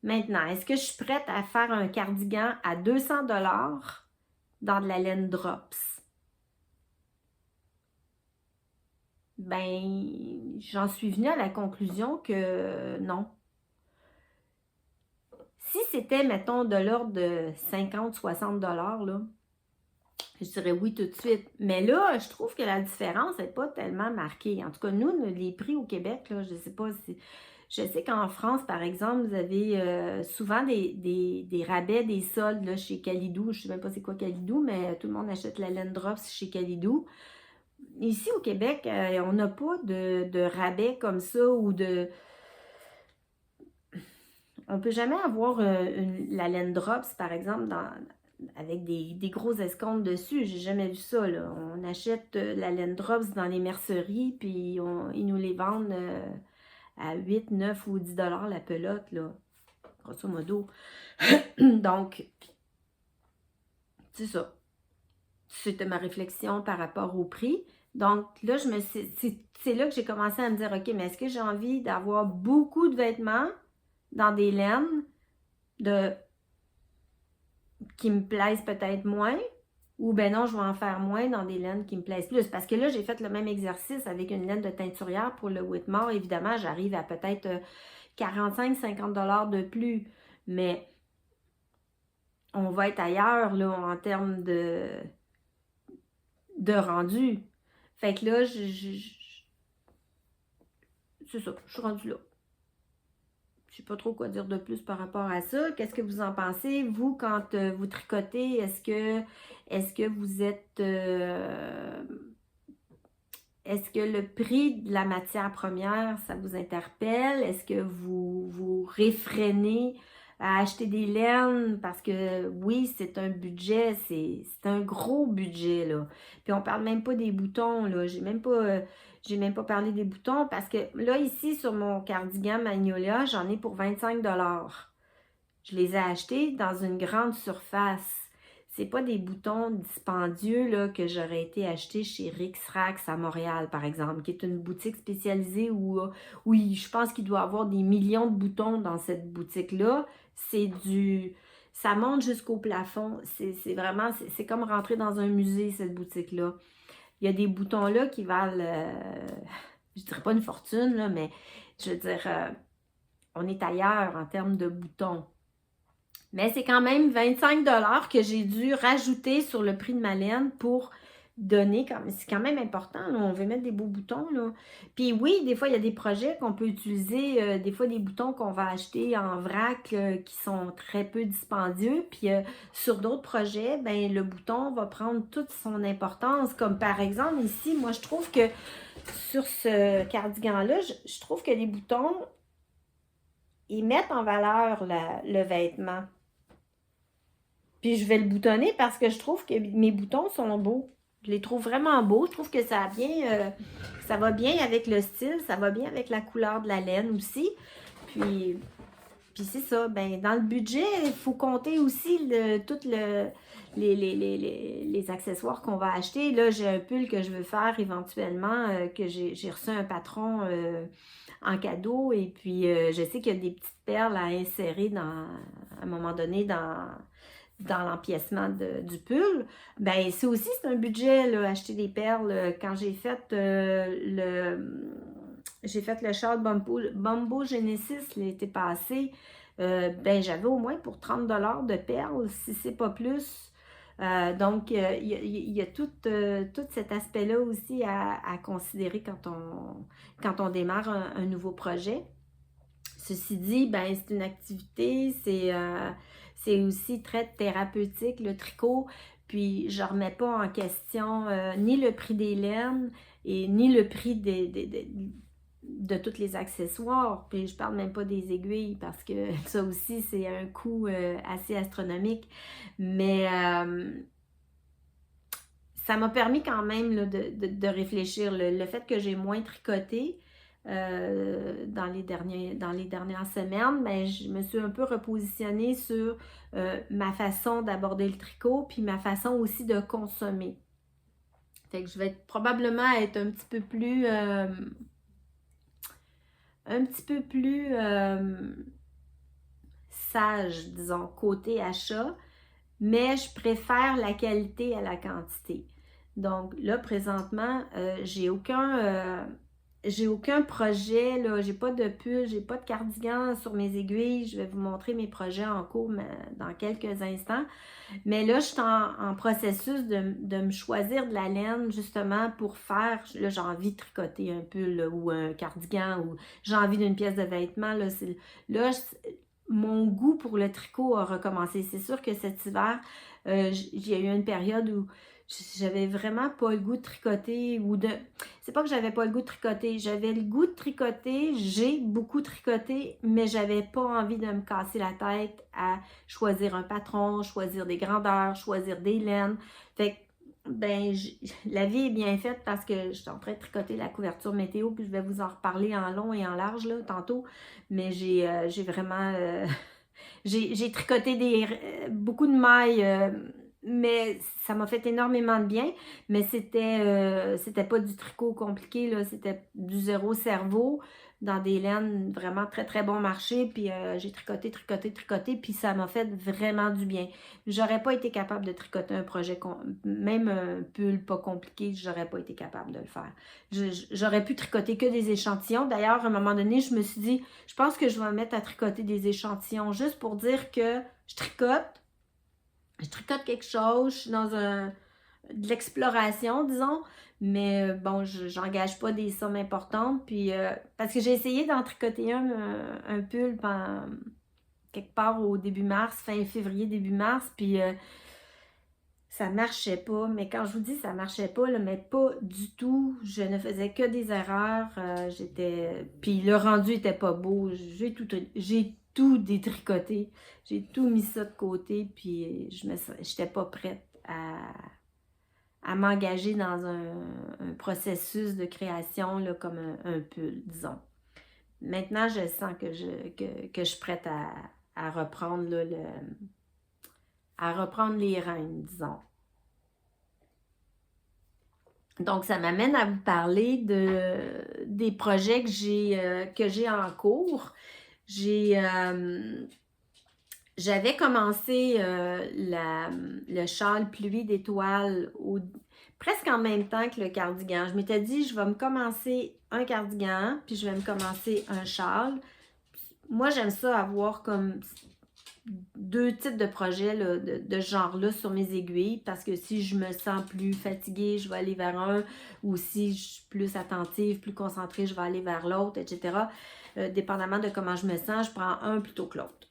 Maintenant, est-ce que je suis prête à faire un cardigan à 200 $ dans de la laine Drops? Ben, j'en suis venue à la conclusion que non. Si c'était, mettons, de l'ordre de 50-60 $, là, je dirais oui tout de suite. Mais là, je trouve que la différence n'est pas tellement marquée. En tout cas, nous, les prix au Québec, là, je ne sais pas si... Je sais qu'en France, par exemple, vous avez souvent des rabais, des soldes là, chez Calidou. Je ne sais même pas c'est quoi Calidou, mais tout le monde achète la laine Drops chez Calidou. Ici, au Québec, on n'a pas de rabais comme ça ou de... On ne peut jamais avoir la laine Drops, par exemple, avec des gros escomptes dessus. J'ai jamais vu ça, là. On achète la laine Drops dans les merceries, puis ils nous les vendent à 8, 9 ou 10 $ la pelote, là. Grosso modo. Donc, c'est ça. C'était ma réflexion par rapport au prix. Donc, là, c'est là que j'ai commencé à me dire, OK, mais est-ce que j'ai envie d'avoir beaucoup de vêtements dans des laines qui me plaisent peut-être moins, ou ben non, je vais en faire moins dans des laines qui me plaisent plus. Parce que là, j'ai fait le même exercice avec une laine de teinturière pour le Whitmore. Évidemment, j'arrive à peut-être 45-50 $ de plus. Mais on va être ailleurs là, en termes de rendu. Fait que là, c'est ça, je suis rendue là. Je sais pas trop quoi dire de plus par rapport à ça. Qu'est-ce que vous en pensez? Vous, quand vous tricotez, est-ce que vous êtes... est-ce que le prix de la matière première, ça vous interpelle? Est-ce que vous réfrénez à acheter des laines? Parce que oui, c'est un budget, c'est un gros budget, là. Puis on parle même pas des boutons, là. J'ai même pas parlé des boutons parce que là, ici, sur mon cardigan Magnolia, j'en ai pour 25 $. Je les ai achetés dans une grande surface. C'est pas des boutons dispendieux là, que j'aurais été acheter chez Rix Rax à Montréal, par exemple, qui est une boutique spécialisée où je pense qu'il doit y avoir des millions de boutons dans cette boutique-là. Ça monte jusqu'au plafond. C'est vraiment, c'est comme rentrer dans un musée, cette boutique-là. Il y a des boutons là qui valent, je dirais pas une fortune, là, mais je veux dire, on est ailleurs en termes de boutons. Mais c'est quand même 25 $ que j'ai dû rajouter sur le prix de ma laine pour donner, c'est quand même important, là, on veut mettre des beaux boutons, là. Puis oui, des fois, il y a des projets qu'on peut utiliser, des fois des boutons qu'on va acheter en vrac qui sont très peu dispendieux, puis sur d'autres projets, ben le bouton va prendre toute son importance, comme par exemple ici, moi je trouve que sur ce cardigan-là, je trouve que les boutons, ils mettent en valeur le vêtement. Puis je vais le boutonner parce que je trouve que mes boutons sont beaux. Je les trouve vraiment beaux. Je trouve que ça va bien avec le style, ça va bien avec la couleur de la laine aussi. Puis c'est ça. Ben, dans le budget, il faut compter aussi les accessoires qu'on va acheter. Là, j'ai un pull que je veux faire éventuellement, que j'ai reçu un patron en cadeau. Et puis, je sais qu'il y a des petites perles à insérer à un moment donné dans l'empiècement du pull. Ben, c'est aussi, c'est un budget, là, acheter des perles. Quand j'ai fait le châle Bumbo Genesis l'été passé, ben, j'avais au moins pour 30 $ de perles, si c'est pas plus. Donc, il y a tout cet aspect-là aussi à considérer quand on démarre un nouveau projet. Ceci dit, ben, c'est une activité, c'est aussi très thérapeutique, le tricot. Puis, je ne remets pas en question ni le prix des laines et ni le prix de tous les accessoires. Puis, je parle même pas des aiguilles parce que ça aussi, c'est un coût assez astronomique. Mais ça m'a permis quand même là, de réfléchir. Le fait que j'ai moins tricoté dans les dernières semaines, ben, je me suis un peu repositionnée sur ma façon d'aborder le tricot, puis ma façon aussi de consommer. Fait que je vais probablement être un petit peu plus sage, disons, côté achat, mais je préfère la qualité à la quantité. Donc là, présentement, j'ai aucun projet, là, j'ai pas de pull, j'ai pas de cardigan sur mes aiguilles. Je vais vous montrer mes projets en cours dans quelques instants. Mais là, je suis en processus de me choisir de la laine justement pour faire, là, j'ai envie de tricoter un pull là, ou un cardigan ou j'ai envie d'une pièce de vêtement. Là, mon goût pour le tricot a recommencé. C'est sûr que cet hiver, j'ai eu une période où j'avais vraiment pas le goût de tricoter c'est pas que j'avais pas le goût de tricoter, j'avais le goût de tricoter, j'ai beaucoup tricoté, mais j'avais pas envie de me casser la tête à choisir un patron, choisir des grandeurs, choisir des laines. Fait que ben, la vie est bien faite parce que je suis en train de tricoter la couverture météo, puis je vais vous en reparler en long et en large là, tantôt. Mais j'ai vraiment j'ai tricoté beaucoup de mailles, mais ça m'a fait énormément de bien. Mais c'était pas du tricot compliqué, là, c'était du zéro cerveau dans des laines vraiment très très bon marché. Puis j'ai tricoté, puis ça m'a fait vraiment du bien. J'aurais pas été capable de tricoter un projet, même un pull pas compliqué, j'aurais pas été capable de le faire. J'aurais pu tricoter que des échantillons. D'ailleurs, à un moment donné, je me suis dit, je pense que je vais me mettre à tricoter des échantillons juste pour dire que je tricote quelque chose, je suis dans de l'exploration, disons, mais bon, j'engage pas des sommes importantes, puis parce que j'ai essayé d'en tricoter un pull quelque part au début mars, fin février, début mars, puis ça marchait pas, mais quand je vous dis ça marchait pas, là, mais pas du tout, je ne faisais que des erreurs, puis le rendu était pas beau, j'ai tout détricoté, j'ai tout mis ça de côté, puis j'étais pas prête à m'engager dans un processus de création là, comme un pull, disons. Maintenant, je sens que je suis prête à reprendre là, à reprendre les rênes, disons. Donc, ça m'amène à vous parler des projets que j'ai en cours. J'avais commencé le châle pluie d'étoiles presque en même temps que le cardigan. Je m'étais dit, je vais me commencer un cardigan, puis je vais me commencer un châle. Moi, j'aime ça avoir comme deux types de projets là, de ce genre-là sur mes aiguilles, parce que si je me sens plus fatiguée, je vais aller vers un, ou si je suis plus attentive, plus concentrée, je vais aller vers l'autre, etc. Dépendamment de comment je me sens, je prends un plutôt que l'autre.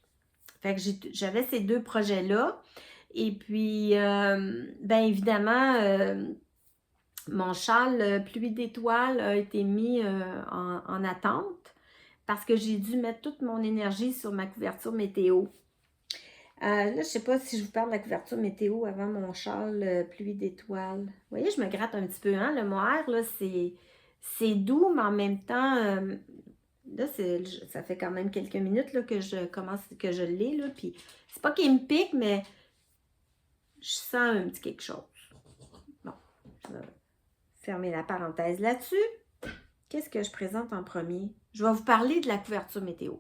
Fait que j'avais ces deux projets-là, et puis, bien évidemment, mon châle Pluie d'étoiles a été mis en attente, parce que j'ai dû mettre toute mon énergie sur ma couverture météo. Là, je ne sais pas si je vous parle de la couverture météo avant mon châle Pluie d'étoiles. Vous voyez, je me gratte un petit peu, hein? Le mohair, là, c'est doux, mais en même temps, là, ça fait quand même quelques minutes là, que je l'ai, là, puis c'est pas qu'il me pique, mais je sens un petit quelque chose. Bon, je vais fermer la parenthèse là-dessus. Qu'est-ce que je présente en premier? Je vais vous parler de la couverture météo.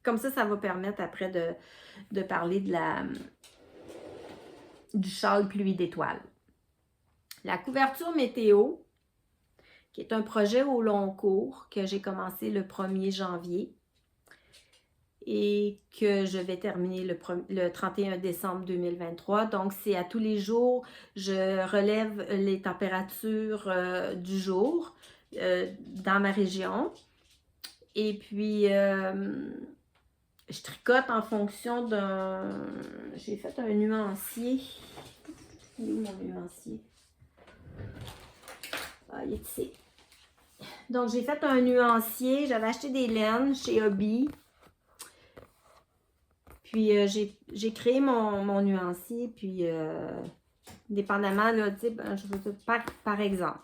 Comme ça va permettre après de parler du châle Pluie d'étoiles. La couverture météo, qui est un projet au long cours que j'ai commencé le 1er janvier et que je vais terminer le 31 décembre 2023. Donc, c'est à tous les jours, je relève les températures du jour dans ma région. Et puis, je tricote en fonction d'un... J'ai fait un nuancier. Il est où mon nuancier? Ah, il est ici. Donc, j'ai fait un nuancier. J'avais acheté des laines chez Hobby. Puis, j'ai créé mon nuancier. Puis, dépendamment, là, tu sais, ben, je veux dire, par exemple,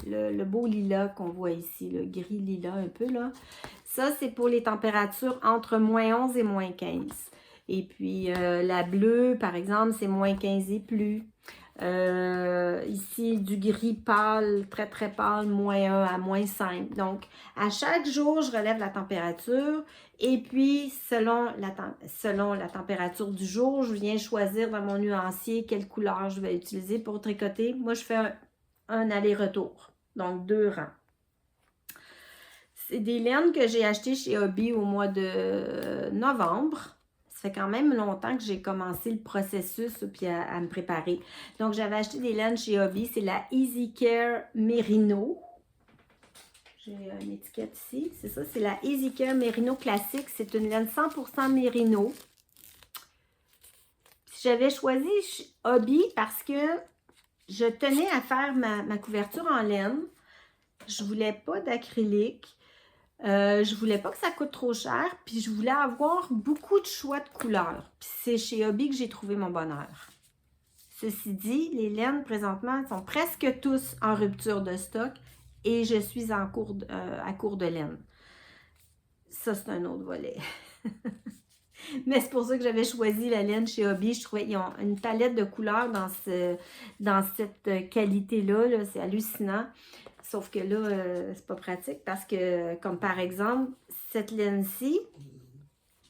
le beau lilas qu'on voit ici, le gris lilas un peu, là. Ça, c'est pour les températures entre moins 11 et moins 15. Et puis, la bleue, par exemple, c'est moins 15 et plus. Ici, du gris pâle, très très pâle, moins 1 à moins 5. Donc, à chaque jour, je relève la température. Et puis, selon la température du jour, je viens choisir dans mon nuancier quelle couleur je vais utiliser pour tricoter. Moi, je fais un aller-retour. Donc, 2 rangs. C'est des laines que j'ai achetées chez Hobby au mois de novembre. Ça fait quand même longtemps que j'ai commencé le processus puis à me préparer. Donc, j'avais acheté des laines chez Hobby. C'est la Easy Care Merino. J'ai une étiquette ici. C'est ça, c'est la Easy Care Merino classique. C'est une laine 100% Merino. J'avais choisi Hobby parce que je tenais à faire ma couverture en laine. Je ne voulais pas d'acrylique. Je ne voulais pas que ça coûte trop cher, puis je voulais avoir beaucoup de choix de couleurs. Puis c'est chez Hobby que j'ai trouvé mon bonheur. Ceci dit, les laines présentement sont presque tous en rupture de stock et je suis à court de laine. Ça, c'est un autre volet. Mais c'est pour ça que j'avais choisi la laine chez Hobby. Je trouvais qu'ils ont une palette de couleurs dans cette qualité-là. Là, c'est hallucinant. Sauf que là, c'est pas pratique parce que, comme par exemple, cette laine-ci,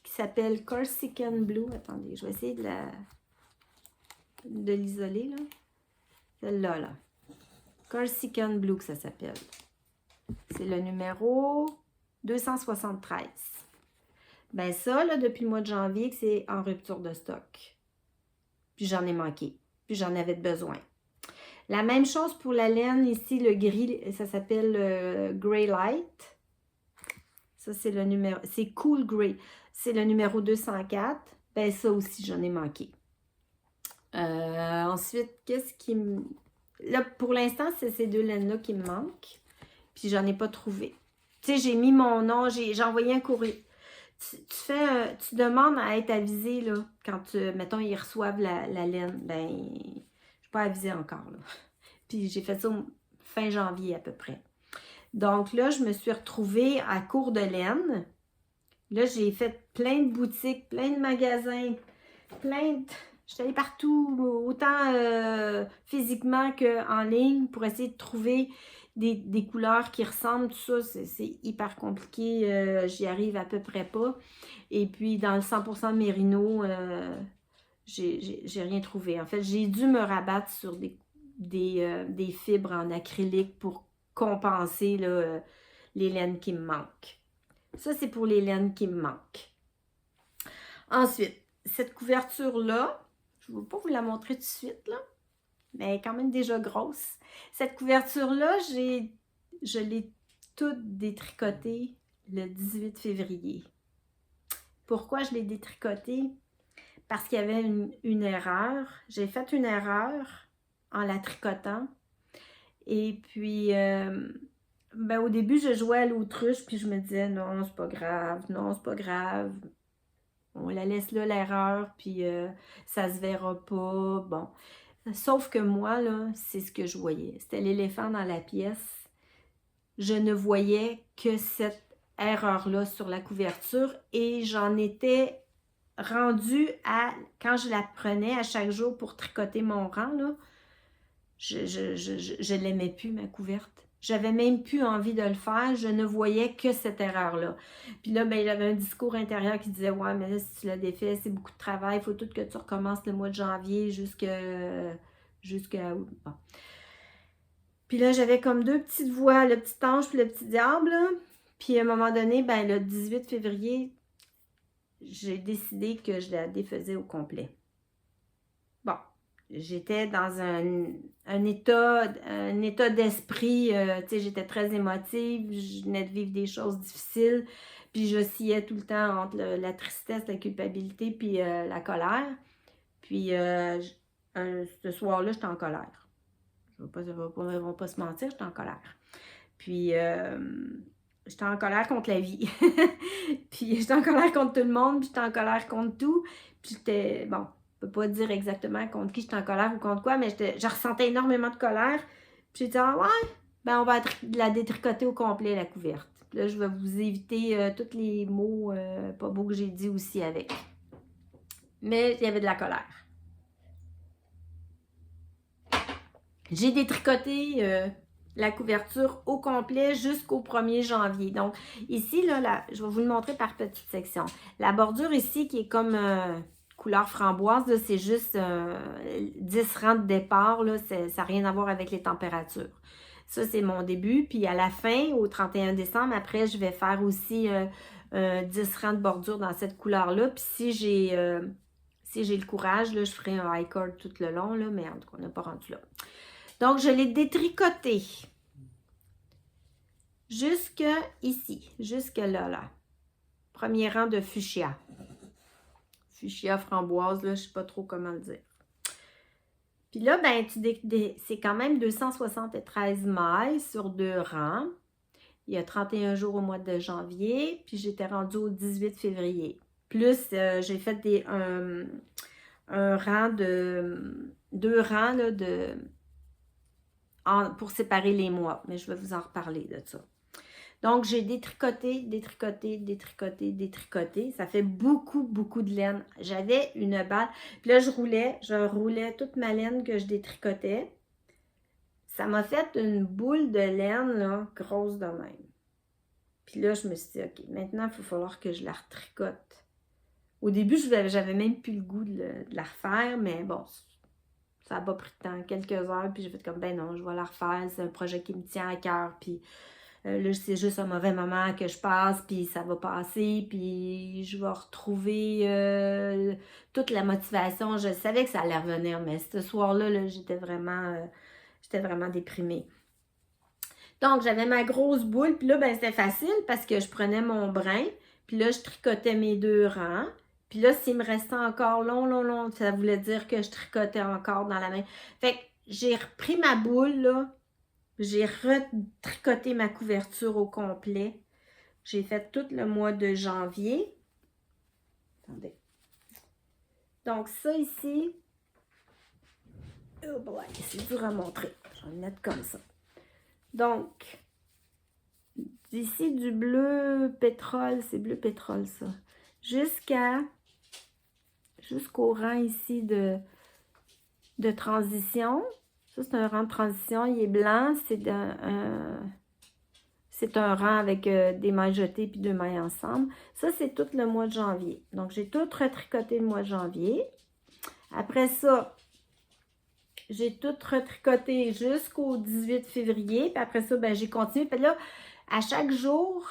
qui s'appelle Corsican Blue. Attendez, je vais essayer de l'isoler, là. Celle-là, là. Corsican Blue, que ça s'appelle. C'est le numéro 273. Ben ça, là, depuis le mois de janvier, que c'est en rupture de stock. Puis j'en ai manqué. Puis j'en avais besoin. La même chose pour la laine, ici, le gris, ça s'appelle Grey Light. Ça, c'est le numéro, c'est Cool Grey. C'est le numéro 204. Ben ça aussi, j'en ai manqué. Ensuite, qu'est-ce qui me... Là, pour l'instant, c'est ces deux laines-là qui me manquent. Puis j'en ai pas trouvé. Tu sais, j'ai mis mon nom, j'ai envoyé un courrier. Tu demandes à être avisé, là, quand, mettons, ils reçoivent la laine. Ben, je suis pas avisée encore, là. Puis j'ai fait ça fin janvier à peu près. Donc là, je me suis retrouvée à court de laine. Là, j'ai fait plein de boutiques, plein de magasins, je suis allée partout, autant physiquement qu'en ligne, pour essayer de trouver des couleurs qui ressemblent, tout ça, c'est hyper compliqué, j'y arrive à peu près pas. Et puis, dans le 100% Mérino, j'ai rien trouvé. En fait, j'ai dû me rabattre sur des fibres en acrylique pour compenser là, les laines qui me manquent. Ça, c'est pour les laines qui me manquent. Ensuite, cette couverture-là, je ne vais pas vous la montrer tout de suite, là, mais elle est quand même déjà grosse. Cette couverture-là, je l'ai toute détricotée le 18 février. Pourquoi je l'ai détricotée? Parce qu'il y avait une erreur. J'ai fait une erreur en la tricotant. Et puis, ben, au début, je jouais à l'autruche, puis je me disais, non, c'est pas grave, non, c'est pas grave. On la laisse là, l'erreur, puis ça se verra pas. Bon. Sauf que moi, là, c'est ce que je voyais. C'était l'éléphant dans la pièce. Je ne voyais que cette erreur-là sur la couverture et j'en étais rendue à, quand je la prenais à chaque jour pour tricoter mon rang, là, je l'aimais plus, ma couverte. J'avais même plus envie de le faire. Je ne voyais que cette erreur-là. Puis là, ben, j'avais un discours intérieur qui disait « Ouais, mais là, si tu l'as défait, c'est beaucoup de travail. Il faut tout que tu recommences le mois de janvier jusqu'à... Bon. » Puis là, j'avais comme deux petites voix, le petit ange puis le petit diable. Là. Puis à un moment donné, ben, le 18 février, j'ai décidé que je la défaisais au complet. Bon, j'étais dans un état d'esprit, tu sais, j'étais très émotive, je venais de vivre des choses difficiles, puis j'oscillais tout le temps entre la tristesse, la culpabilité, puis la colère. Puis ce soir-là, j'étais en colère. On va pas se mentir, j'étais en colère. Puis j'étais en colère contre la vie. Puis j'étais en colère contre tout le monde, puis j'étais en colère contre tout. Puis j'étais, bon, je peux pas dire exactement contre qui j'étais en colère ou contre quoi, mais je ressentais énormément de colère. Puis j'ai dit, ah ouais, ben on va la détricoter au complet, la couverte. Puis là, je vais vous éviter tous les mots pas beaux que j'ai dit aussi avec. Mais il y avait de la colère. J'ai détricoté la couverture au complet jusqu'au 1er janvier. Donc, ici, là, je vais vous le montrer par petites sections. La bordure ici, qui est comme couleur framboise, c'est juste 10 rangs de départ. Là, ça n'a rien à voir avec les températures. Ça, c'est mon début. Puis à la fin, au 31 décembre, après, je vais faire aussi 10 rangs de bordure dans cette couleur-là. Puis si j'ai le courage, là, je ferai un high cord tout le long, là, mais en tout cas, on n'a pas rendu là. Donc, je l'ai détricoté jusque ici, jusque là. Premier rang de fuchsia. Fuchsia framboise, là, je ne sais pas trop comment le dire. Puis là, ben, c'est quand même 273 mailles sur 2 rangs. Il y a 31 jours au mois de janvier, puis j'étais rendue au 18 février. Plus, j'ai fait un rang de... 2 rangs là, pour séparer les mois, mais je vais vous en reparler de ça. Donc, j'ai détricoté, détricoté, détricoté, détricoté. Ça fait beaucoup, beaucoup de laine. J'avais une balle. Puis là, je roulais toute ma laine que je détricotais. Ça m'a fait une boule de laine, là, grosse de même. Puis là, je me suis dit, OK, maintenant, il va falloir que je la retricote. Au début, j'avais même plus le goût de la refaire, mais bon, ça n'a pas pris de temps, quelques heures, puis j'ai fait comme, ben non, je vais la refaire, c'est un projet qui me tient à cœur, puis là, c'est juste un mauvais moment que je passe, puis ça va passer, puis je vais retrouver toute la motivation. Je savais que ça allait revenir, mais ce soir-là, là, j'étais vraiment déprimée. Donc, j'avais ma grosse boule, puis là, ben c'était facile parce que je prenais mon brin, puis là, je tricotais mes 2 rangs. Puis là, s'il me restait encore long, ça voulait dire que je tricotais encore dans la main. Fait que j'ai repris ma boule, là. J'ai retricoté ma couverture au complet. J'ai fait tout le mois de janvier. Attendez. Donc, ça ici. Oh boy, c'est dur à montrer. Je vais le mettre comme ça. Donc, ici du bleu pétrole, c'est bleu pétrole ça. Jusqu'au rang ici de transition. Ça, c'est un rang de transition. Il est blanc. C'est un rang avec des mailles jetées puis 2 mailles ensemble. Ça, c'est tout le mois de janvier. Donc, j'ai tout retricoté le mois de janvier. Après ça, j'ai tout retricoté jusqu'au 18 février. Puis après ça, ben, j'ai continué. Puis là, à chaque jour,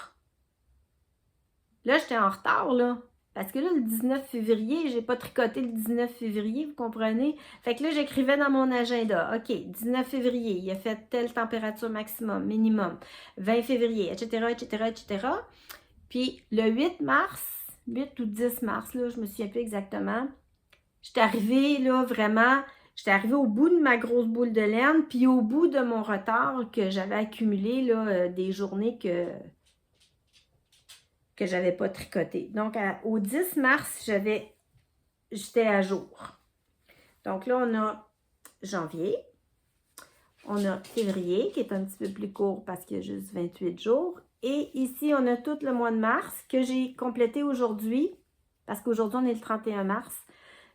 là, j'étais en retard, là. Parce que là, le 19 février, j'ai pas tricoté le 19 février, vous comprenez? Fait que là, j'écrivais dans mon agenda, OK, 19 février, il a fait telle température maximum, minimum, 20 février, etc., etc., etc. Puis le 8 mars, 8 ou 10 mars, là, je me souviens plus exactement, j'étais arrivée, là, vraiment, j'étais arrivée au bout de ma grosse boule de laine, puis au bout de mon retard que j'avais accumulé, là, des journées que j'avais pas tricoté. Donc, au 10 mars, j'étais à jour. Donc là, on a janvier, on a février, qui est un petit peu plus court parce qu'il y a juste 28 jours. Et ici, on a tout le mois de mars que j'ai complété aujourd'hui, parce qu'aujourd'hui, on est le 31 mars.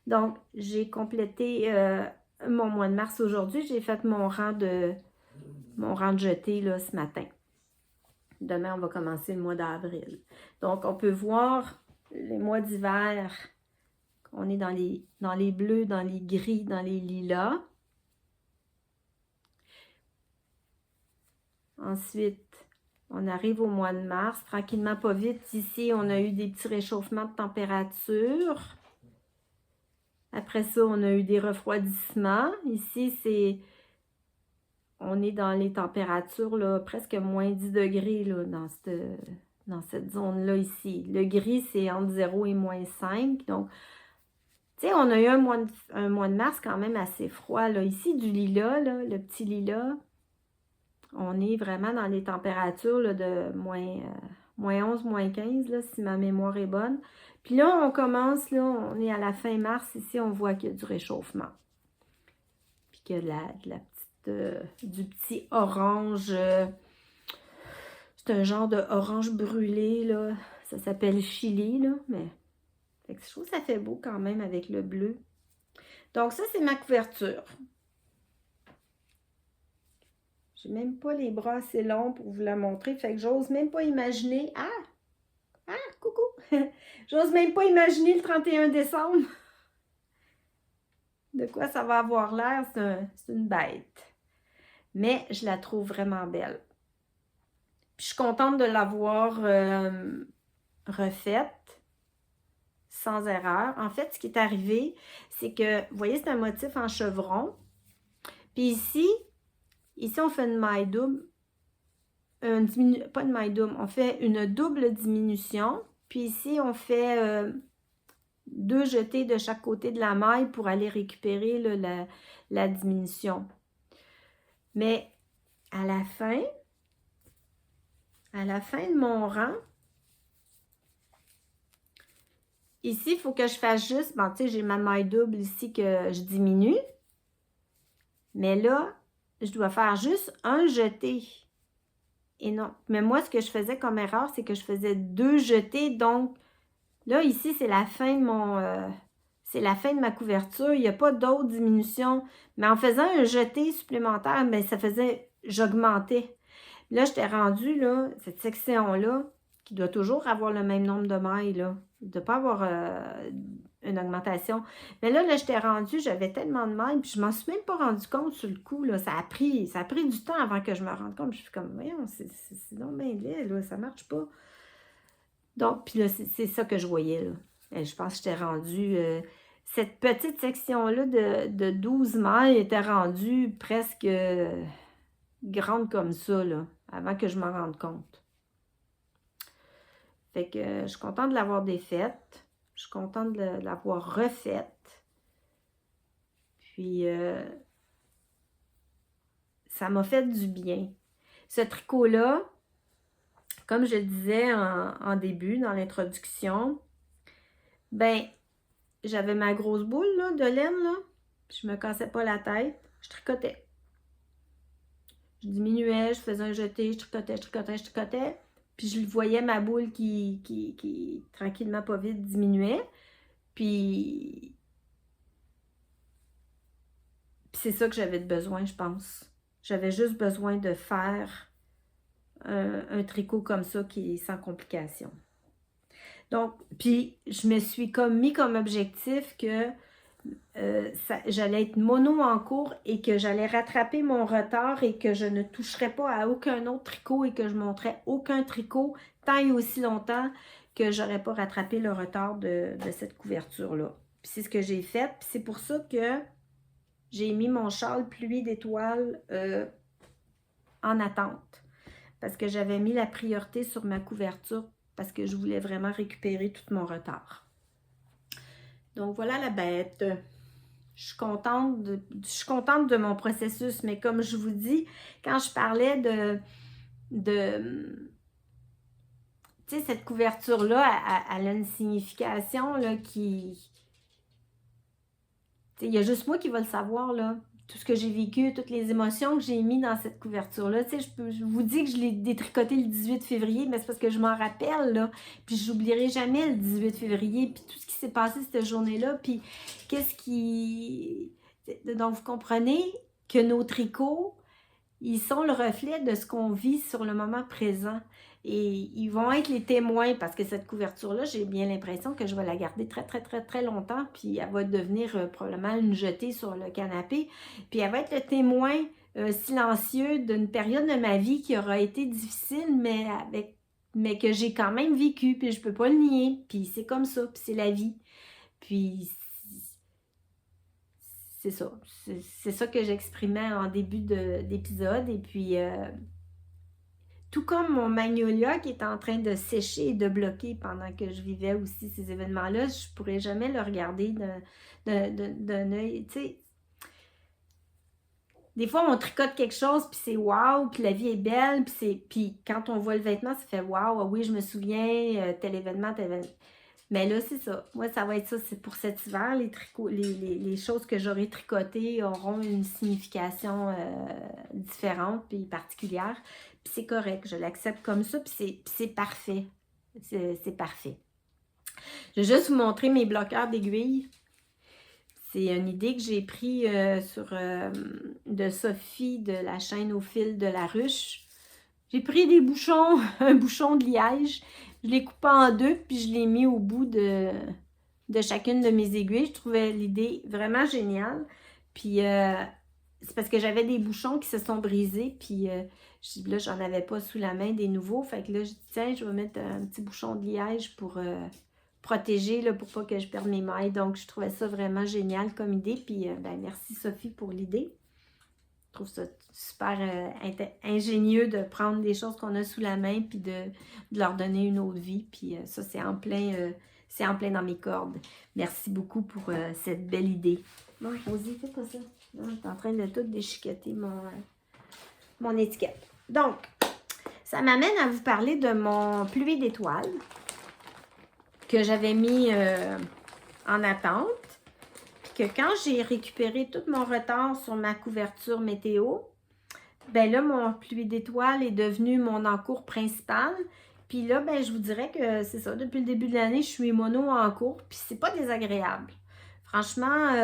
Donc, j'ai complété mon mois de mars aujourd'hui. J'ai fait mon rang de jeté là, ce matin. Demain, on va commencer le mois d'avril. Donc, on peut voir les mois d'hiver. On est dans les bleus, dans les gris, dans les lilas. Ensuite, on arrive au mois de mars. Tranquillement, pas vite. Ici, on a eu des petits réchauffements de température. Après ça, on a eu des refroidissements. Ici, on est dans les températures, là, presque moins 10 degrés là, dans cette zone-là ici. Le gris, c'est entre 0 et moins 5. Donc, tu sais, on a eu un mois de mars quand même assez froid. Là. Ici, du lilas, là, le petit lilas, on est vraiment dans les températures là, de moins 11, moins 15, là, si ma mémoire est bonne. Puis là, on commence, là, on est à la fin mars. Ici, on voit qu'il y a du réchauffement. Puis qu'il y a du petit orange. C'est un genre de orange brûlé, là. Ça s'appelle chili, là. Mais fait que je trouve que ça fait beau quand même avec le bleu. Donc ça, c'est ma couverture. J'ai même pas les bras assez longs pour vous la montrer. Fait que j'ose même pas imaginer... Ah! Coucou! J'ose même pas imaginer le 31 décembre. De quoi ça va avoir l'air. C'est une bête. Mais je la trouve vraiment belle. Puis je suis contente de l'avoir refaite sans erreur. En fait, ce qui est arrivé, c'est que, vous voyez, c'est un motif en chevron. Puis ici on fait une maille double. Pas une maille double, on fait une double diminution. Puis ici, on fait 2 jetés de chaque côté de la maille pour aller récupérer là, la diminution. Mais à la fin de mon rang, ici, il faut que je fasse juste, bon, tu sais, j'ai ma maille double ici que je diminue. Mais là, je dois faire juste un jeté. Et non. Mais moi, ce que je faisais comme erreur, c'est que je faisais 2 jetés. Donc, là, ici, c'est la fin de c'est la fin de ma couverture. Il n'y a pas d'autre diminution. Mais en faisant un jeté supplémentaire, bien, ça faisait, j'augmentais. Là, j'étais rendue, là, cette section-là, qui doit toujours avoir le même nombre de mailles, là. Il ne doit pas avoir une augmentation. Mais là, j'étais rendue, j'avais tellement de mailles, puis je ne m'en suis même pas rendu compte sur le coup, là. Ça a pris du temps avant que je me rende compte. Je suis comme, voyons, c'est donc bien laid, là, ça marche pas. Donc, puis là, c'est ça que je voyais, là. Et je pense que j'étais rendue... cette petite section-là de 12 mailles était rendue presque grande comme ça, là, avant que je m'en rende compte. Fait que je suis contente de l'avoir défaite. Je suis contente de l'avoir refaite. Puis, ça m'a fait du bien. Ce tricot-là, comme je le disais en début, dans l'introduction, ben, j'avais ma grosse boule là, de laine, là. Je me cassais pas la tête. Je tricotais. Je diminuais, je faisais un jeté, je tricotais. Puis je voyais ma boule qui tranquillement, pas vite, diminuait. Puis c'est ça que j'avais besoin, je pense. J'avais juste besoin de faire un tricot comme ça qui est sans complication. Donc, puis je me suis mis comme objectif que j'allais être mono en cours et que j'allais rattraper mon retard et que je ne toucherais pas à aucun autre tricot et que je montrais aucun tricot tant et aussi longtemps que j'aurais pas rattrapé le retard de cette couverture-là. Puis c'est ce que j'ai fait. Puis c'est pour ça que j'ai mis mon châle pluie d'étoiles en attente. Parce que j'avais mis la priorité sur ma couverture parce que je voulais vraiment récupérer tout mon retard. Donc voilà la bête. Je suis contente de mon processus, mais comme je vous dis, quand je parlais tu sais, cette couverture-là, elle a une signification là, qui... Il y a juste moi qui va le savoir, là. Tout ce que j'ai vécu, toutes les émotions que j'ai mis dans cette couverture-là. Tu sais, je vous dis que je l'ai détricoté le 18 février, mais c'est parce que je m'en rappelle, là. Puis j'oublierai jamais le 18 février, puis tout ce qui s'est passé cette journée-là, puis qu'est-ce qui... Donc, vous comprenez que nos tricots, ils sont le reflet de ce qu'on vit sur le moment présent. Et ils vont être les témoins, parce que cette couverture-là, j'ai bien l'impression que je vais la garder très, très, très, très longtemps, puis elle va devenir probablement une jetée sur le canapé. Puis elle va être le témoin silencieux d'une période de ma vie qui aura été difficile, mais que j'ai quand même vécu, puis je peux pas le nier. Puis c'est comme ça, puis c'est la vie. Puis c'est ça. C'est ça que j'exprimais en début d'épisode. Et puis, tout comme mon magnolia qui est en train de sécher et de bloquer pendant que je vivais aussi ces événements-là, je ne pourrais jamais le regarder d'un œil. Tu sais, des fois, on tricote quelque chose, puis c'est wow, puis la vie est belle, puis quand on voit le vêtement, ça fait wow, ah oui, je me souviens, tel événement, tel événement. Mais là, c'est ça. Moi, ça va être ça. C'est pour cet hiver. Les choses que j'aurai tricotées auront une signification différente puis particulière. Puis c'est correct. Je l'accepte comme ça. Puis c'est parfait. C'est parfait. Je vais juste vous montrer mes bloqueurs d'aiguilles. C'est une idée que j'ai prise de Sophie de la chaîne au fil de la ruche. J'ai pris des bouchons, un bouchon de liège. Je l'ai coupé en deux, puis je l'ai mis au bout de chacune de mes aiguilles. Je trouvais l'idée vraiment géniale. Puis c'est parce que j'avais des bouchons qui se sont brisés, puis là, j'en avais pas sous la main des nouveaux. Fait que là, je dis, tiens, je vais mettre un petit bouchon de liège pour protéger, là, pour pas que je perde mes mailles. Donc, je trouvais ça vraiment génial comme idée. Puis, merci Sophie pour l'idée. Je trouve ça super ingénieux de prendre des choses qu'on a sous la main puis de leur donner une autre vie. Puis ça, c'est en plein dans mes cordes. Merci beaucoup pour cette belle idée. Bon, Rosie, fais pas ça. Je suis en train de tout déchiqueter mon étiquette. Donc, ça m'amène à vous parler de mon pluie d'étoiles que j'avais mis en attente. Que quand j'ai récupéré tout mon retard sur ma couverture météo, ben là, mon pluie d'étoiles est devenu mon encours principal. Puis là, ben je vous dirais que c'est ça, depuis le début de l'année, je suis mono encours, puis c'est pas désagréable. Franchement,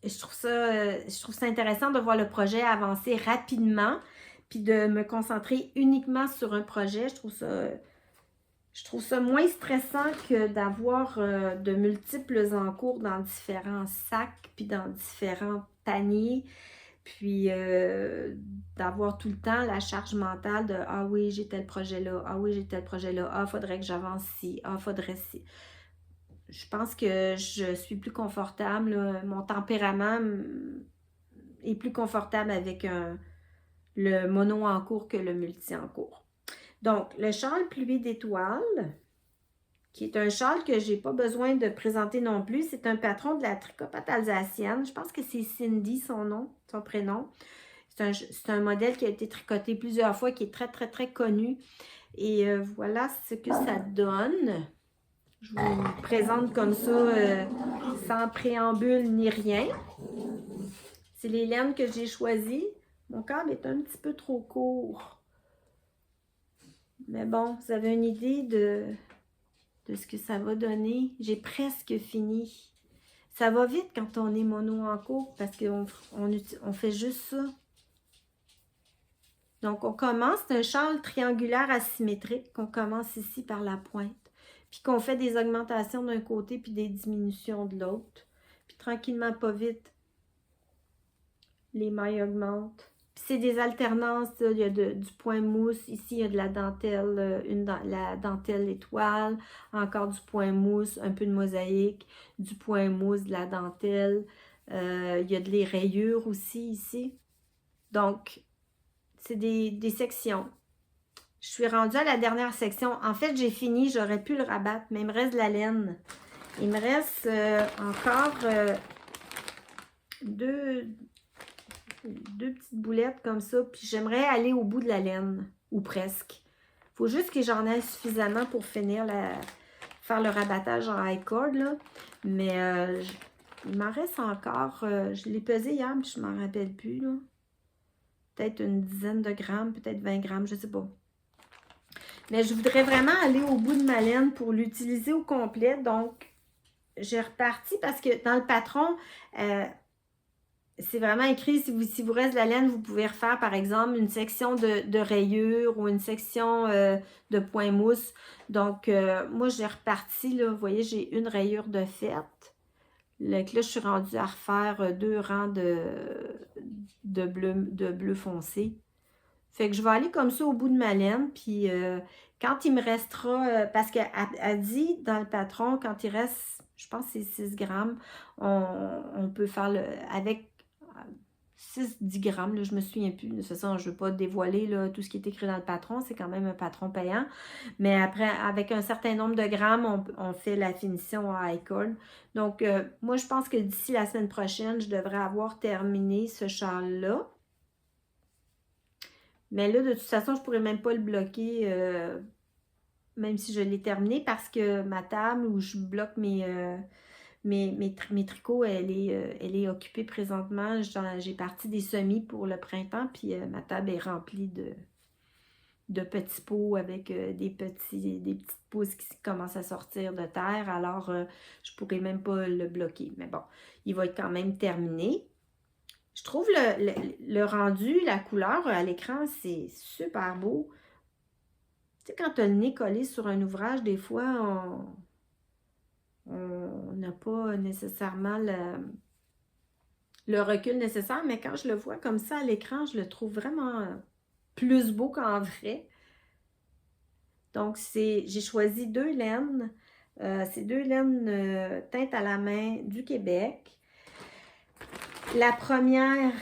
je trouve ça intéressant de voir le projet avancer rapidement, puis de me concentrer uniquement sur un projet. Je trouve ça moins stressant que d'avoir de multiples encours dans différents sacs, puis dans différents paniers, puis d'avoir tout le temps la charge mentale de « Ah oui, j'ai tel projet-là, ah oui, j'ai tel projet-là, ah, faudrait que j'avance ci, ah, faudrait ci. » Je pense que je suis plus confortable, là. Mon tempérament est plus confortable avec le mono en cours que le multi en cours. Donc, le châle pluie d'étoiles, qui est un châle que je n'ai pas besoin de présenter non plus. C'est un patron de la tricopate alsacienne. Je pense que c'est Cindy, son prénom. C'est un modèle qui a été tricoté plusieurs fois, qui est très, très, très connu. Et voilà ce que ça donne. Je vous le présente comme ça, sans préambule ni rien. C'est les laines que j'ai choisies. Mon câble est un petit peu trop court. Mais bon, vous avez une idée de ce que ça va donner. J'ai presque fini. Ça va vite quand on est mono en cours parce qu'on fait juste ça. Donc, on commence, c'est un châle triangulaire asymétrique qu'on commence ici par la pointe. Puis qu'on fait des augmentations d'un côté puis des diminutions de l'autre. Puis tranquillement, pas vite, les mailles augmentent. c'est des alternances, il y a du point mousse, ici il y a de la dentelle, la dentelle étoile, encore du point mousse, un peu de mosaïque, du point mousse, de la dentelle, il y a de les rayures aussi ici. Donc, c'est des sections. Je suis rendue à la dernière section. En fait, j'ai fini, j'aurais pu le rabattre, mais il me reste de la laine. Il me reste encore deux petites boulettes comme ça, puis j'aimerais aller au bout de la laine, ou presque. Il faut juste que j'en ai suffisamment pour finir faire le rabattage en high cord, là. Mais il m'en reste encore, je l'ai pesé hier, mais je ne m'en rappelle plus, là. Peut-être une dizaine de grammes, peut-être 20 grammes, je ne sais pas. Mais je voudrais vraiment aller au bout de ma laine pour l'utiliser au complet, donc j'ai reparti parce que dans le patron, c'est vraiment écrit, si vous reste de la laine, vous pouvez refaire, par exemple, une section de rayures ou une section de point mousse. Donc, moi, j'ai reparti, là, vous voyez, j'ai une rayure de fête. Là, je suis rendue à refaire 2 rangs de bleu foncé. Fait que je vais aller comme ça au bout de ma laine, puis quand il me restera, parce qu'elle dit dans le patron, quand il reste, je pense que c'est 6 grammes, on peut faire avec 6-10 grammes, là, je me souviens plus. De toute façon, je ne veux pas dévoiler là, tout ce qui est écrit dans le patron. C'est quand même un patron payant. Mais après, avec un certain nombre de grammes, on fait la finition à high cord. Donc, moi, je pense que d'ici la semaine prochaine, je devrais avoir terminé ce châle-là. Mais là, de toute façon, je ne pourrais même pas le bloquer, même si je l'ai terminé, parce que ma table où je bloque mes tricots, elle est occupée présentement. J'ai parti des semis pour le printemps, puis ma table est remplie de petits pots avec des petites pousses qui commencent à sortir de terre. Alors, je pourrais même pas le bloquer. Mais bon, il va être quand même terminé. Je trouve le rendu, la couleur à l'écran, c'est super beau. Tu sais, quand tu as le nez collé sur un ouvrage, des fois, on n'a pas nécessairement le recul nécessaire, mais quand je le vois comme ça à l'écran, je le trouve vraiment plus beau qu'en vrai. Donc, j'ai choisi 2 laines. C'est 2 laines teintes à la main du Québec. La première,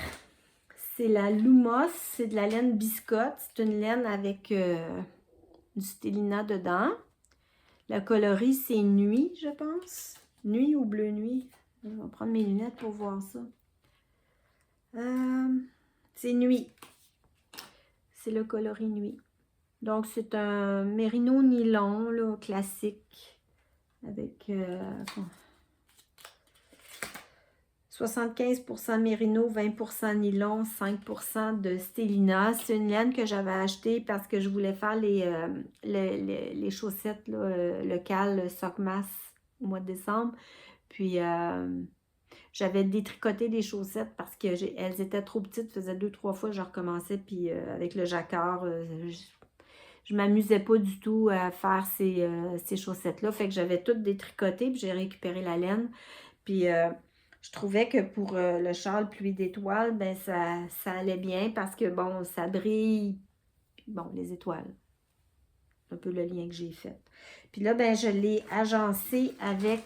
c'est la Lumos, c'est de la laine biscotte. C'est une laine avec du stélina dedans. Le coloris, c'est nuit, je pense. Nuit ou bleu nuit. Je vais prendre mes lunettes pour voir ça. C'est nuit. C'est le coloris nuit. Donc, c'est un mérino nylon, là, classique. Avec 75% mérino, 20% nylon, 5% de stélina. C'est une laine que j'avais achetée parce que je voulais faire les chaussettes là, locales Sockmas au mois de décembre. Puis, j'avais détricoté des chaussettes parce qu'elles étaient trop petites. Ça faisait 2-3 fois que je recommençais. Puis, avec le jacquard, je m'amusais pas du tout à faire ces chaussettes-là. Fait que j'avais toutes détricotées. Puis, j'ai récupéré la laine. Puis, je trouvais que pour le châle pluie d'étoiles, ben ça allait bien parce que, bon, ça brille. Puis, bon, les étoiles. Un peu le lien que j'ai fait. Puis là, ben, je l'ai agencé avec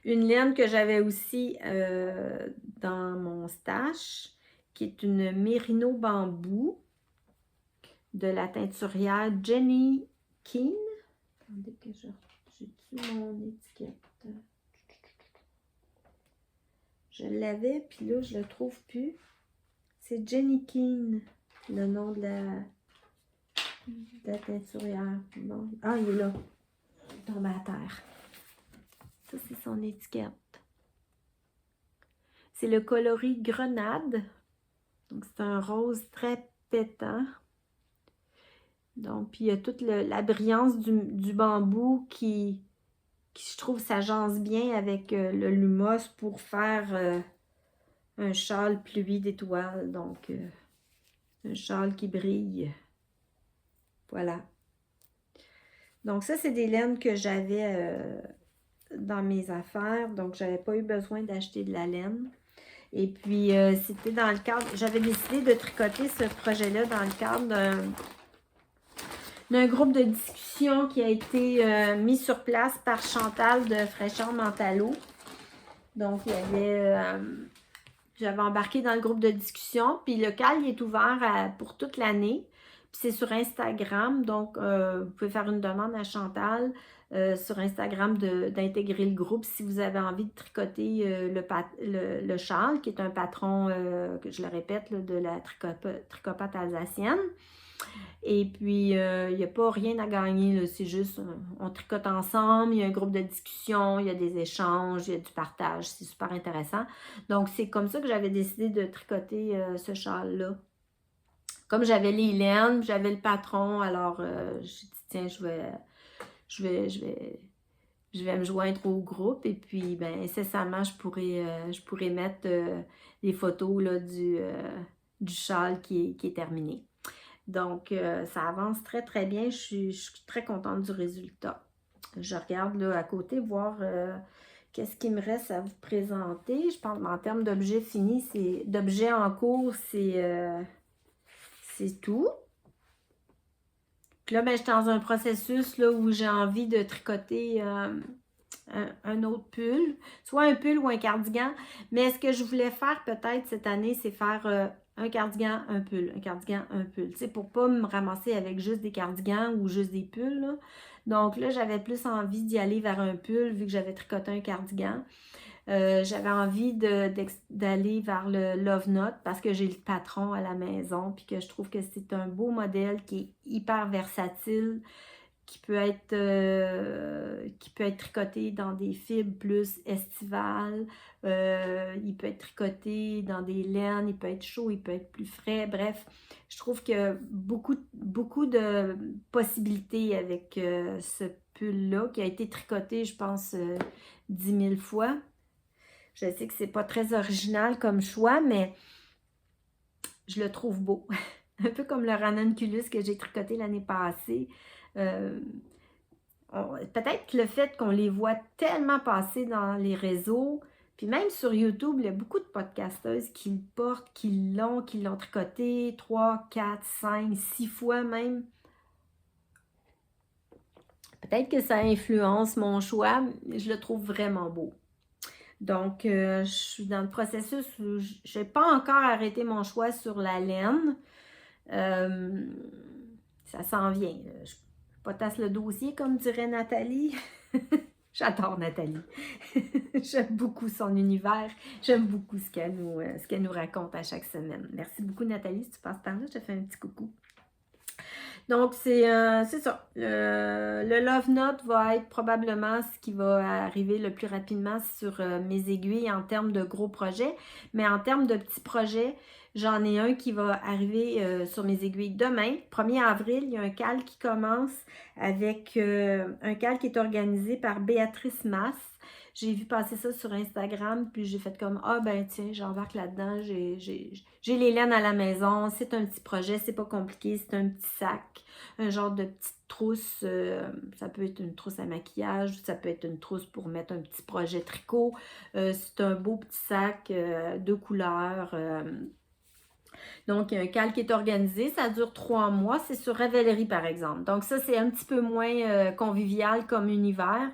une laine que j'avais aussi dans mon stash, qui est une Mérino bambou de la teinturière Jenny Keane. Attendez que j'ai mon étiquette. Je l'avais, puis là, je le trouve plus. C'est Jenny Keane, le nom de la teinturière. Bon. Ah, il est là. Il est tombé à terre. Ça, c'est son étiquette. C'est le coloris grenade. Donc, c'est un rose très pétant. Donc, puis il y a toute la brillance du bambou qui, je trouve, s'agence bien avec le Lumos pour faire un châle pluie d'étoiles. Donc, un châle qui brille. Voilà. Donc, ça, c'est des laines que j'avais dans mes affaires. Donc, j'avais pas eu besoin d'acheter de la laine. Et puis, c'était dans le cadre, j'avais décidé de tricoter ce projet-là dans le cadre d'un groupe de discussion qui a été mis sur place par Chantal de Fraîcheur Mentalo. Donc, il y avait, j'avais embarqué dans le groupe de discussion, puis le local il est ouvert pour toute l'année. Puis c'est sur Instagram, donc vous pouvez faire une demande à Chantal sur Instagram d'intégrer le groupe si vous avez envie de tricoter le châle, qui est un patron, que je le répète, là, de la tricopate alsacienne. Et puis, il n'y a pas rien à gagner, c'est juste, on tricote ensemble, il y a un groupe de discussion, il y a des échanges, il y a du partage, c'est super intéressant. Donc, c'est comme ça que j'avais décidé de tricoter ce châle-là. Comme j'avais les laines, j'avais le patron, alors j'ai dit, tiens, je vais me joindre au groupe et puis, ben, incessamment, je pourrais mettre les photos là, du châle qui est terminé. Donc, ça avance très, très bien. Je suis très contente du résultat. Je regarde là à côté, voir qu'est-ce qui me reste à vous présenter. Je pense en termes d'objets finis, d'objets en cours, c'est tout. Puis là, ben, je suis dans un processus là, où j'ai envie de tricoter un autre pull, soit un pull ou un cardigan. Mais ce que je voulais faire peut-être cette année, c'est faire un cardigan, un pull, un cardigan, un pull. Tu sais, pour pas me ramasser avec juste des cardigans ou juste des pulls, là. Donc là, j'avais plus envie d'y aller vers un pull vu que j'avais tricoté un cardigan. J'avais envie d'aller vers le Love Note parce que j'ai le patron à la maison puis que je trouve que c'est un beau modèle qui est hyper versatile, qui peut être tricoté dans des fibres plus estivales, il peut être tricoté dans des laines, il peut être chaud, il peut être plus frais, bref, je trouve qu'il y a beaucoup de possibilités avec ce pull-là qui a été tricoté, je pense, 10 000 fois. Je sais que c'est pas très original comme choix, mais je le trouve beau. Un peu comme le ranunculus que j'ai tricoté l'année passée. Peut-être que le fait qu'on les voit tellement passer dans les réseaux, puis même sur YouTube, il y a beaucoup de podcasteuses qui le portent, qui l'ont tricoté 3, 4, 5, 6 fois même. Peut-être que ça influence mon choix, mais je le trouve vraiment beau. Donc, je suis dans le processus où je n'ai pas encore arrêté mon choix sur la laine. Ça s'en vient. Je potasse le dossier, comme dirait Nathalie. J'adore Nathalie. J'aime beaucoup son univers. J'aime beaucoup ce qu'elle nous raconte à chaque semaine. Merci beaucoup, Nathalie. Si tu passes par là, je te fais un petit coucou. Donc, c'est ça. Le Love Note va être probablement ce qui va arriver le plus rapidement sur mes aiguilles en termes de gros projets. Mais en termes de petits projets, j'en ai un qui va arriver sur mes aiguilles demain. 1er avril, il y a un calque qui commence avec un calque qui est organisé par Béatrice Masse. J'ai vu passer ça sur Instagram, puis j'ai fait comme, ah ben tiens, j'embarque là-dedans, j'ai les laines à la maison, c'est un petit projet, c'est pas compliqué, c'est un petit sac, un genre de petite trousse, ça peut être une trousse à maquillage, ça peut être une trousse pour mettre un petit projet tricot, c'est un beau petit sac de couleurs. Donc, il y a un calque qui est organisé, ça dure 3 mois, c'est sur Ravelry par exemple. Donc ça, c'est un petit peu moins convivial comme univers.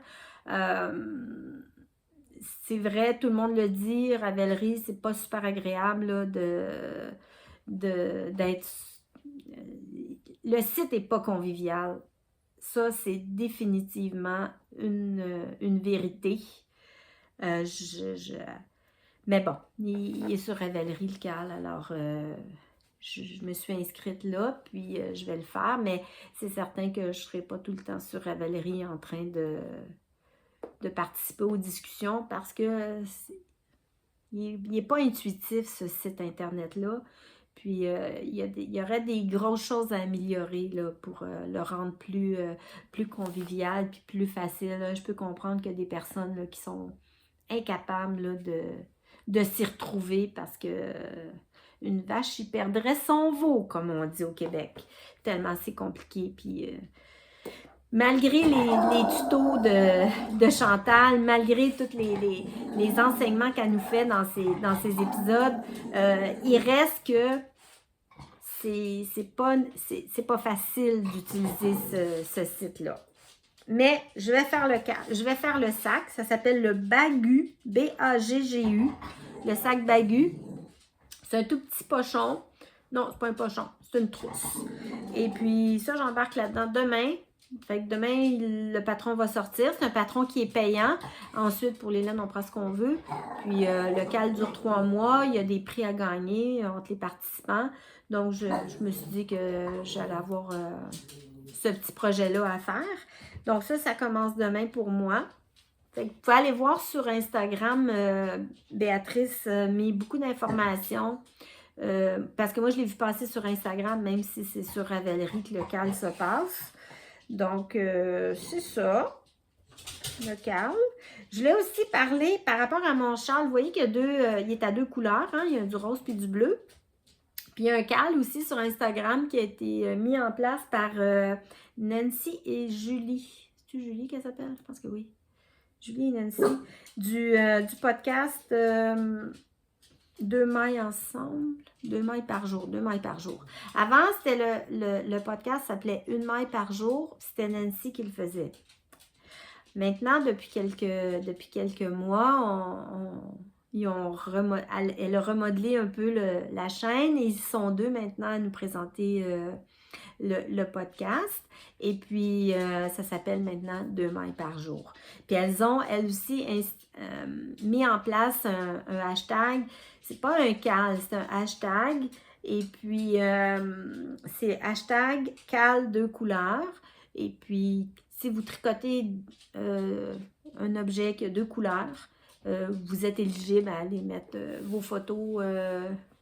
C'est vrai, tout le monde le dit, Ravelry, c'est pas super agréable là, d'être... Le site n'est pas convivial. Ça, c'est définitivement une vérité. Mais bon, il est sur Ravelry le cal, alors je me suis inscrite là, puis je vais le faire, mais c'est certain que je ne serai pas tout le temps sur Ravelry en train de participer aux discussions parce que il n'est pas intuitif ce site internet-là. Puis il y aurait des grosses choses à améliorer là, pour le rendre plus convivial puis plus facile. Là. Je peux comprendre qu'il y a des personnes là, qui sont incapables là, de s'y retrouver parce que une vache y perdrait son veau, comme on dit au Québec. Tellement c'est compliqué. Puis malgré les tutos de Chantal, malgré tous les enseignements qu'elle nous fait dans ces épisodes, il reste que c'est pas facile d'utiliser ce site-là. Mais je vais faire le sac. Ça s'appelle le Baggu, B-A-G-G-U. Le sac Baggu. C'est un tout petit pochon. Non, c'est pas un pochon, c'est une trousse. Et puis ça, j'embarque là-dedans demain. Fait que demain, le patron va sortir. C'est un patron qui est payant. Ensuite, pour les laines, on prend ce qu'on veut. Puis le cal dure 3 mois. Il y a des prix à gagner entre les participants. Donc, je me suis dit que j'allais avoir ce petit projet-là à faire. Donc ça commence demain pour moi. Fait que vous pouvez aller voir sur Instagram, Béatrice met beaucoup d'informations. Parce que moi, je l'ai vu passer sur Instagram, même si c'est sur Ravellerie que le cal se passe. Donc, c'est ça, le cal. Je voulais aussi parler par rapport à mon châle. Vous voyez qu'il y a il est à 2 couleurs. Hein? Il y a du rose puis du bleu. Puis il y a un cal aussi sur Instagram qui a été mis en place par Nancy et Julie. C'est-tu Julie qu'elle s'appelle? Je pense que oui. Julie et Nancy. Du podcast 2 mailles ensemble. 2 mailles par jour. 2 mailles par jour. Avant, c'était le podcast s'appelait 1 maille par jour. C'était Nancy qui le faisait. Maintenant, depuis quelques mois, elle a remodelé un peu la chaîne et ils sont 2 maintenant à nous présenter le podcast. Et puis, ça s'appelle maintenant 2 mailles par jour. Puis, elles aussi mis en place un hashtag. C'est pas un cal, c'est un hashtag. Et puis, c'est hashtag cal 2 couleurs. Et puis, si vous tricotez un objet qui a 2 couleurs, vous êtes éligible à aller mettre vos photos,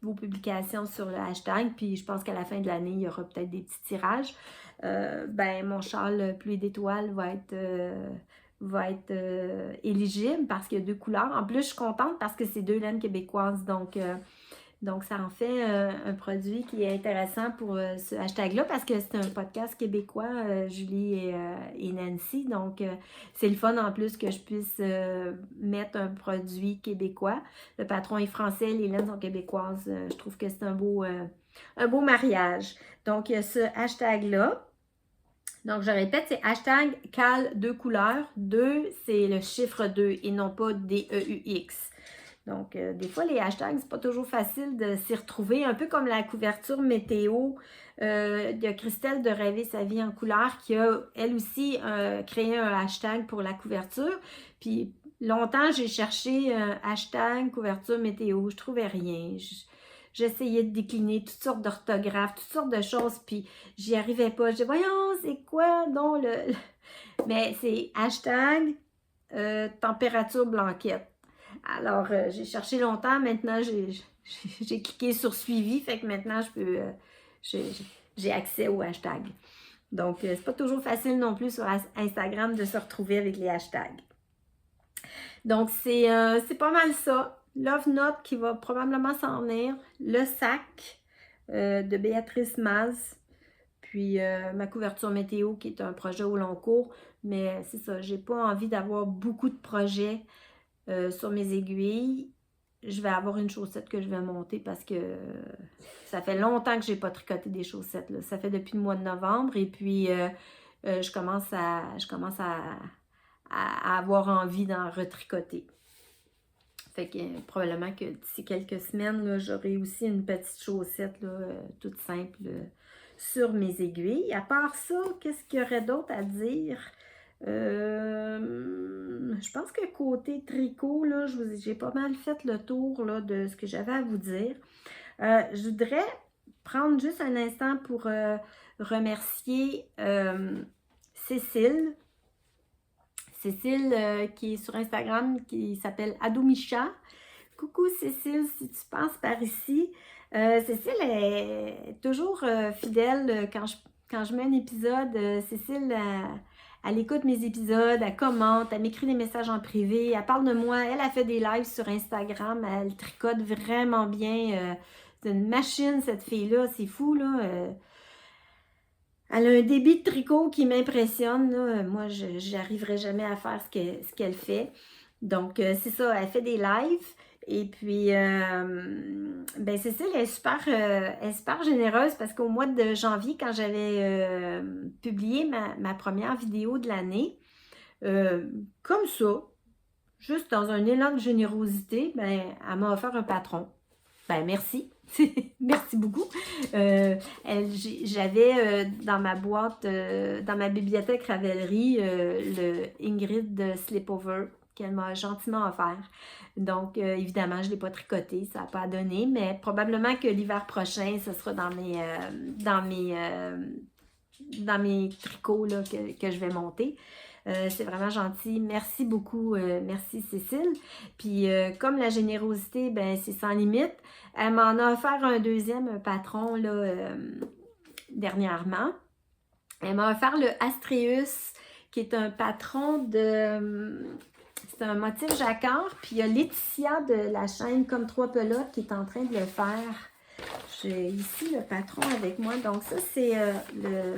vos publications sur le hashtag. Puis je pense qu'à la fin de l'année, il y aura peut-être des petits tirages. Mon châle pluie d'étoiles va être éligible parce qu'il y a 2 couleurs. En plus, je suis contente parce que c'est 2 laines québécoises. Donc, ça en fait un produit qui est intéressant pour ce hashtag-là parce que c'est un podcast québécois, Julie et Nancy. Donc, c'est le fun en plus que je puisse mettre un produit québécois. Le patron est français, les laines sont québécoises. Je trouve que c'est un beau mariage. Donc, il y a ce hashtag-là. Donc, je répète, c'est hashtag cal 2 couleurs. 2, c'est le chiffre 2 et non pas D-E-U-X. Donc, des fois, les hashtags, c'est pas toujours facile de s'y retrouver. Un peu comme la couverture météo. Il y a Christelle de Rêver sa vie en couleur qui a, elle aussi, créé un hashtag pour la couverture. Puis, longtemps, j'ai cherché un hashtag couverture météo. Je trouvais rien. J'essayais de décliner toutes sortes d'orthographes, toutes sortes de choses, puis j'y arrivais pas. Je disais, voyons, c'est quoi donc le... Mais c'est hashtag température blanquette. Alors, j'ai cherché longtemps. Maintenant, j'ai cliqué sur suivi. Fait que maintenant, j'ai accès au hashtag. Donc, c'est pas toujours facile non plus sur Instagram de se retrouver avec les hashtags. Donc, c'est pas mal ça. Love Note qui va probablement s'en venir. Le sac de Béatrice Maz. Puis, ma couverture météo qui est un projet au long cours. Mais c'est ça, j'ai pas envie d'avoir beaucoup de projets sur mes aiguilles. Je vais avoir une chaussette que je vais monter parce que ça fait longtemps que j'ai pas tricoté des chaussettes. Là. Ça fait depuis le mois de novembre et puis je commence à avoir envie d'en retricoter. Fait que probablement que d'ici quelques semaines, j'aurai aussi une petite chaussette là, toute simple sur mes aiguilles. À part ça, qu'est-ce qu'il y aurait d'autre à dire? Je pense que côté tricot, là, j'ai pas mal fait le tour là, de ce que j'avais à vous dire. Je voudrais prendre juste un instant pour remercier Cécile. Cécile qui est sur Instagram, qui s'appelle Adomicha. Coucou Cécile, si tu passes par ici. Cécile est toujours fidèle quand je mets un épisode. Cécile, elle écoute mes épisodes, elle commente, elle m'écrit des messages en privé, elle parle de moi. Elle a fait des lives sur Instagram, elle tricote vraiment bien. C'est une machine, cette fille-là, c'est fou, là. Elle a un débit de tricot qui m'impressionne, là. Moi, je n'arriverai jamais à faire ce qu'elle fait. Donc, c'est ça, elle fait des lives. Et puis, ben Cécile elle est super généreuse parce qu'au mois de janvier, quand j'avais publié ma première vidéo de l'année, comme ça, juste dans un élan de générosité, ben, elle m'a offert un patron. Ben, merci. Merci beaucoup. J'avais dans ma boîte, dans ma bibliothèque Ravelry, le Ingrid Slipover qu'elle m'a gentiment offert. Donc, évidemment, je ne l'ai pas tricoté, ça n'a pas donné, mais probablement que l'hiver prochain, ce sera dans mes tricots là, que je vais monter. C'est vraiment gentil. Merci beaucoup. Merci Cécile. Puis comme la générosité, ben c'est sans limite. Elle m'en a offert un deuxième, un patron là, dernièrement. Elle m'a offert le Astreus, qui est un patron de... C'est un motif jacquard. Puis il y a Laetitia de la chaîne Comme Trois Pelotes qui est en train de le faire. J'ai ici le patron avec moi. Donc ça, c'est le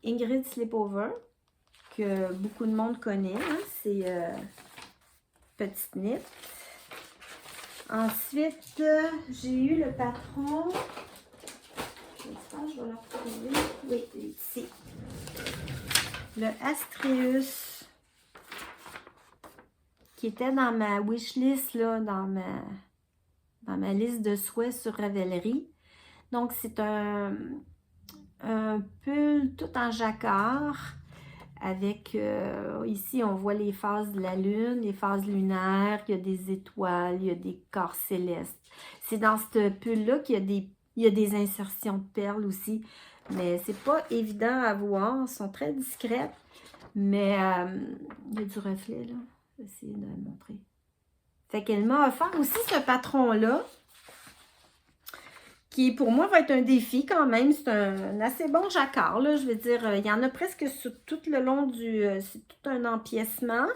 Ingrid Slipover, que beaucoup de monde connaît. Hein? C'est Petite Knit. Ensuite, j'ai eu le patron. J'espère que je vais le retrouver. Oui, ici. Le Astreus, qui était dans ma wishlist, là, dans ma liste de souhaits sur Ravelry. Donc, c'est un pull tout en jacquard. Avec, ici, on voit les phases de la lune, les phases lunaires, il y a des étoiles, il y a des corps célestes. C'est dans ce pull-là qu'il y a des insertions de perles aussi, mais c'est pas évident à voir, elles sont très discrètes, mais il y a du reflet, là. Je vais essayer de le montrer. Fait qu'elle m'a offert aussi ce patron-là, qui pour moi va être un défi quand même. C'est un assez bon jacquard, là. Je veux dire, il y en a presque sur tout le long du... c'est tout un empiècement.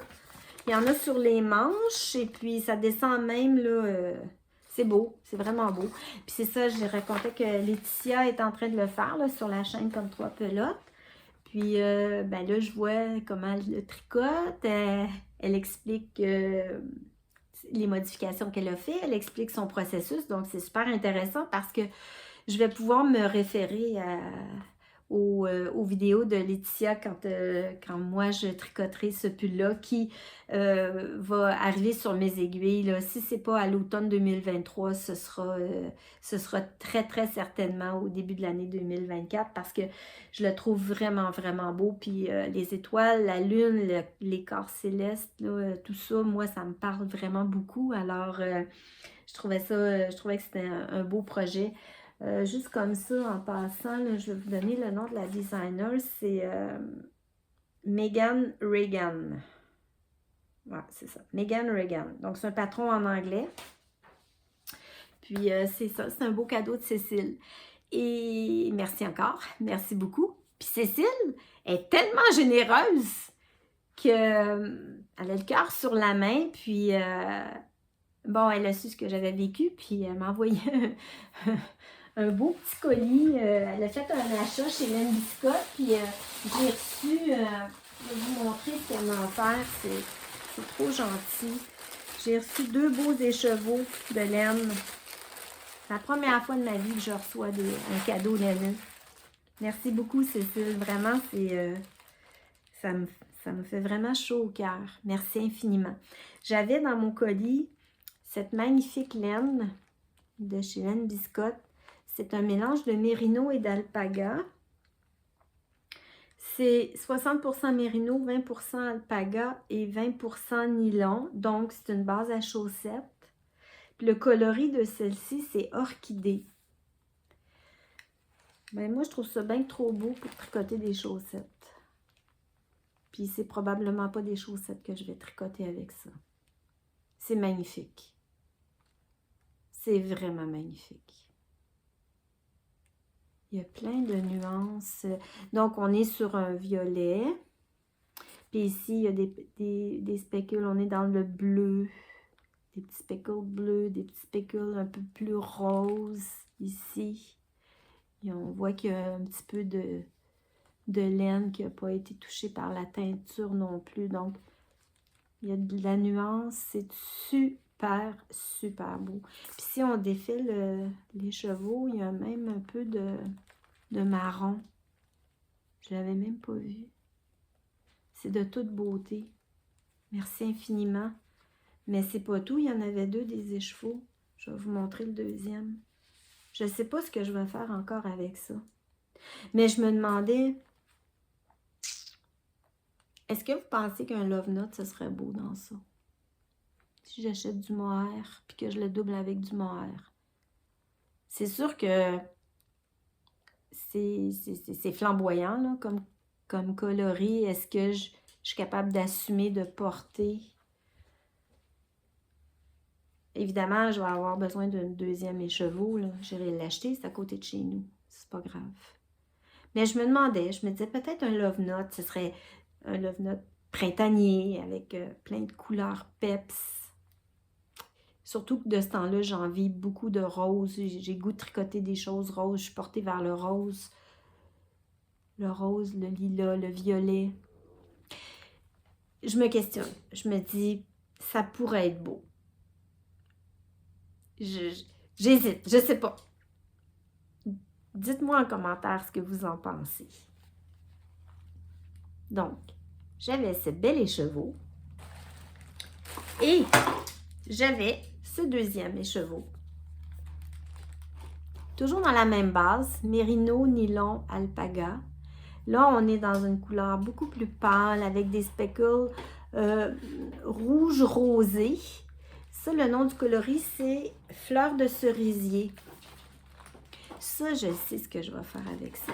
Il y en a sur les manches et puis ça descend même, là. C'est beau, c'est vraiment beau. Puis c'est ça, je racontais que Laetitia est en train de le faire, là, sur la chaîne Comme Trois Pelotes. Puis, ben là, je vois comment elle le tricote. Elle explique... les modifications qu'elle a fait, elle explique son processus, donc c'est super intéressant parce que je vais pouvoir me référer aux vidéos de Laetitia quand moi je tricoterai ce pull-là qui va arriver sur mes aiguilles. Là. Si ce n'est pas à l'automne 2023, ce sera très très certainement au début de l'année 2024 parce que je le trouve vraiment vraiment beau. Puis les étoiles, la lune, les corps célestes, là, tout ça, moi ça me parle vraiment beaucoup. Alors je trouvais que c'était un beau projet. Juste comme ça, en passant, là, je vais vous donner le nom de la designer. C'est Megan Regan. Ouais, c'est ça. Megan Regan. Donc, c'est un patron en anglais. Puis, c'est ça. C'est un beau cadeau de Cécile. Et merci encore. Merci beaucoup. Puis, Cécile est tellement généreuse qu'elle a le cœur sur la main. Puis, bon, elle a su ce que j'avais vécu. Puis, elle m'a envoyé un beau petit colis. Elle a fait un achat chez Laine Biscotte. Puis j'ai reçu, je vais vous montrer ce qu'elle m'a offert. C'est trop gentil. J'ai reçu 2 beaux écheveaux de laine. C'est la première fois de ma vie que je reçois un cadeau laine. Merci beaucoup, Cécile. Vraiment, ça me fait vraiment chaud au cœur. Merci infiniment. J'avais dans mon colis cette magnifique laine de chez Laine Biscotte. C'est un mélange de mérino et d'alpaga. C'est 60% mérino, 20% alpaga et 20% nylon. Donc, c'est une base à chaussettes. Puis le coloris de celle-ci, c'est orchidée. Ben, moi, je trouve ça bien trop beau pour tricoter des chaussettes. Puis, c'est probablement pas des chaussettes que je vais tricoter avec ça. C'est magnifique. C'est vraiment magnifique. Il y a plein de nuances. Donc, on est sur un violet. Puis ici, il y a des spécules. On est dans le bleu. Des petits spécules bleus, des petits spécules un peu plus roses ici. On voit qu'il y a un petit peu de laine qui n'a pas été touchée par la teinture non plus. Donc, il y a de la nuance. C'est super, super beau. Puis si on défile les chevaux, il y a même un peu de marron. Je l'avais même pas vu. C'est de toute beauté. Merci infiniment. Mais c'est pas tout. Il y en avait 2 des écheveaux. Je vais vous montrer le deuxième. Je ne sais pas ce que je vais faire encore avec ça. Mais je me demandais, est-ce que vous pensez qu'un love note, ce serait beau dans ça? Si j'achète du mohair, puis que je le double avec du mohair. C'est sûr que c'est flamboyant, là, comme coloris. Est-ce que je suis capable d'assumer de porter? Évidemment, je vais avoir besoin d'un deuxième écheveau. J'irai l'acheter, c'est à côté de chez nous. C'est pas grave. Mais je me demandais, je me disais peut-être un love note, ce serait un love note printanier avec plein de couleurs peps. Surtout que de ce temps-là, j'ai envie beaucoup de rose. J'ai goût de tricoter des choses roses. Je suis portée vers le rose. Le rose, le lilas, le violet. Je me questionne. Je me dis, ça pourrait être beau. J'hésite, je sais pas. Dites-moi en commentaire ce que vous en pensez. Donc, j'avais ce bel écheveau et j'avais ce deuxième écheveau. Toujours dans la même base, Mérino, Nylon, Alpaga. Là, on est dans une couleur beaucoup plus pâle avec des speckles rouge rosé. Ça, le nom du coloris, c'est Fleur de cerisier. Ça, je sais ce que je vais faire avec ça.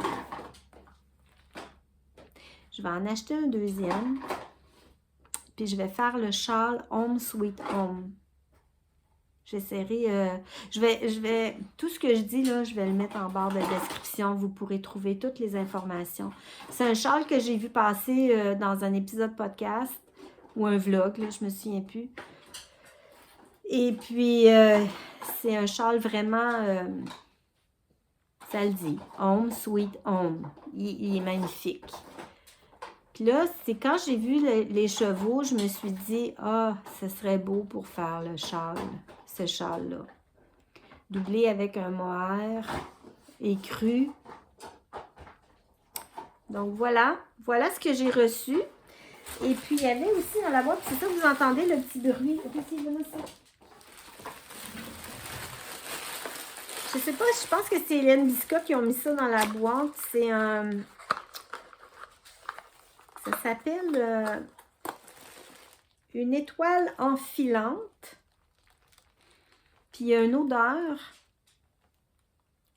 Je vais en acheter un deuxième. Puis je vais faire le châle Home Sweet Home. J'essaierai, tout ce que je dis là, je vais le mettre en barre de description. Vous pourrez trouver toutes les informations. C'est un châle que j'ai vu passer dans un épisode podcast ou un vlog, là, je me souviens plus. Et puis, c'est un châle vraiment, ça le dit, Home Sweet Home. Il est magnifique. Puis là, c'est quand j'ai vu les chevaux, je me suis dit, ah, ce serait beau pour faire le châle, ce châle-là. Doublé avec un mohair écru. Donc voilà, voilà ce que j'ai reçu. Et puis il y avait aussi dans la boîte, c'est ça que vous entendez, le petit bruit. Retirez-moi ça. Je sais pas, je pense que c'est Hélène Biscotte qui ont mis ça dans la boîte. C'est un... Ça s'appelle une étoile enfilante. Puis il y a une odeur.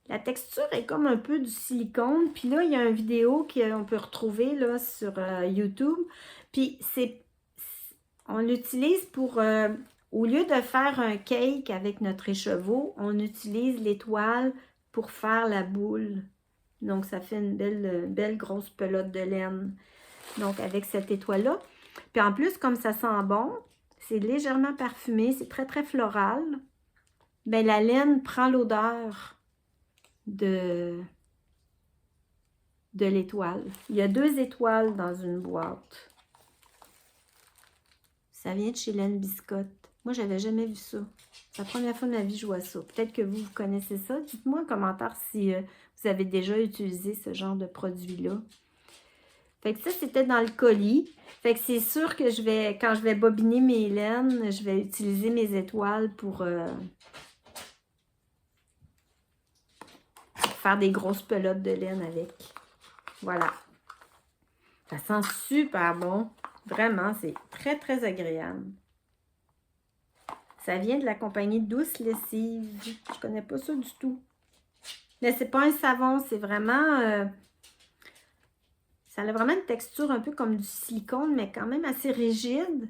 La texture est comme un peu du silicone. Puis là, il y a une vidéo qu'on peut retrouver là, sur YouTube. Puis on l'utilise pour... au lieu de faire un cake avec notre écheveau, on utilise l'étoile pour faire la boule. Donc, ça fait une belle grosse pelote de laine. Donc, avec cette étoile-là. Puis en plus, comme ça sent bon, c'est légèrement parfumé, c'est très, très floral. Bien, la laine prend l'odeur de l'étoile. Il y a 2 étoiles dans une boîte. Ça vient de chez Hélène Biscotte. Moi, j'avais jamais vu ça. C'est la première fois de ma vie que je vois ça. Peut-être que vous connaissez ça. Dites-moi en commentaire si vous avez déjà utilisé ce genre de produit-là. Fait que ça, c'était dans le colis. Fait que c'est sûr que quand je vais bobiner mes laines, je vais utiliser mes étoiles pour faire des grosses pelotes de laine avec. Voilà. Ça sent super bon. Vraiment, c'est très, très agréable. Ça vient de la compagnie Douce Lessive. Je connais pas ça du tout. Mais c'est pas un savon, c'est vraiment... ça a vraiment une texture un peu comme du silicone, mais quand même assez rigide.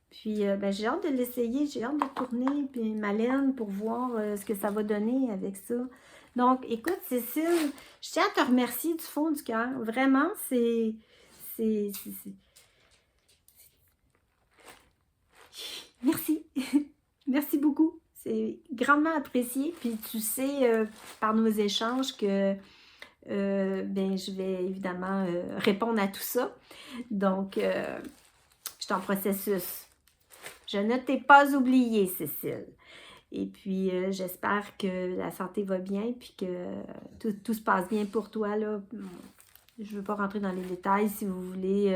Puis, ben, j'ai hâte de l'essayer. J'ai hâte de tourner puis ma laine pour voir ce que ça va donner avec ça. Donc, écoute, Cécile, je tiens à te remercier du fond du cœur. Vraiment, c'est... Merci. Merci beaucoup. C'est grandement apprécié. Puis, tu sais, par nos échanges que ben, je vais évidemment répondre à tout ça. Donc, je suis en processus. Je ne t'ai pas oublié, Cécile. Et puis, j'espère que la santé va bien, puis que tout se passe bien pour toi, là. Je ne veux pas rentrer dans les détails. Si vous voulez,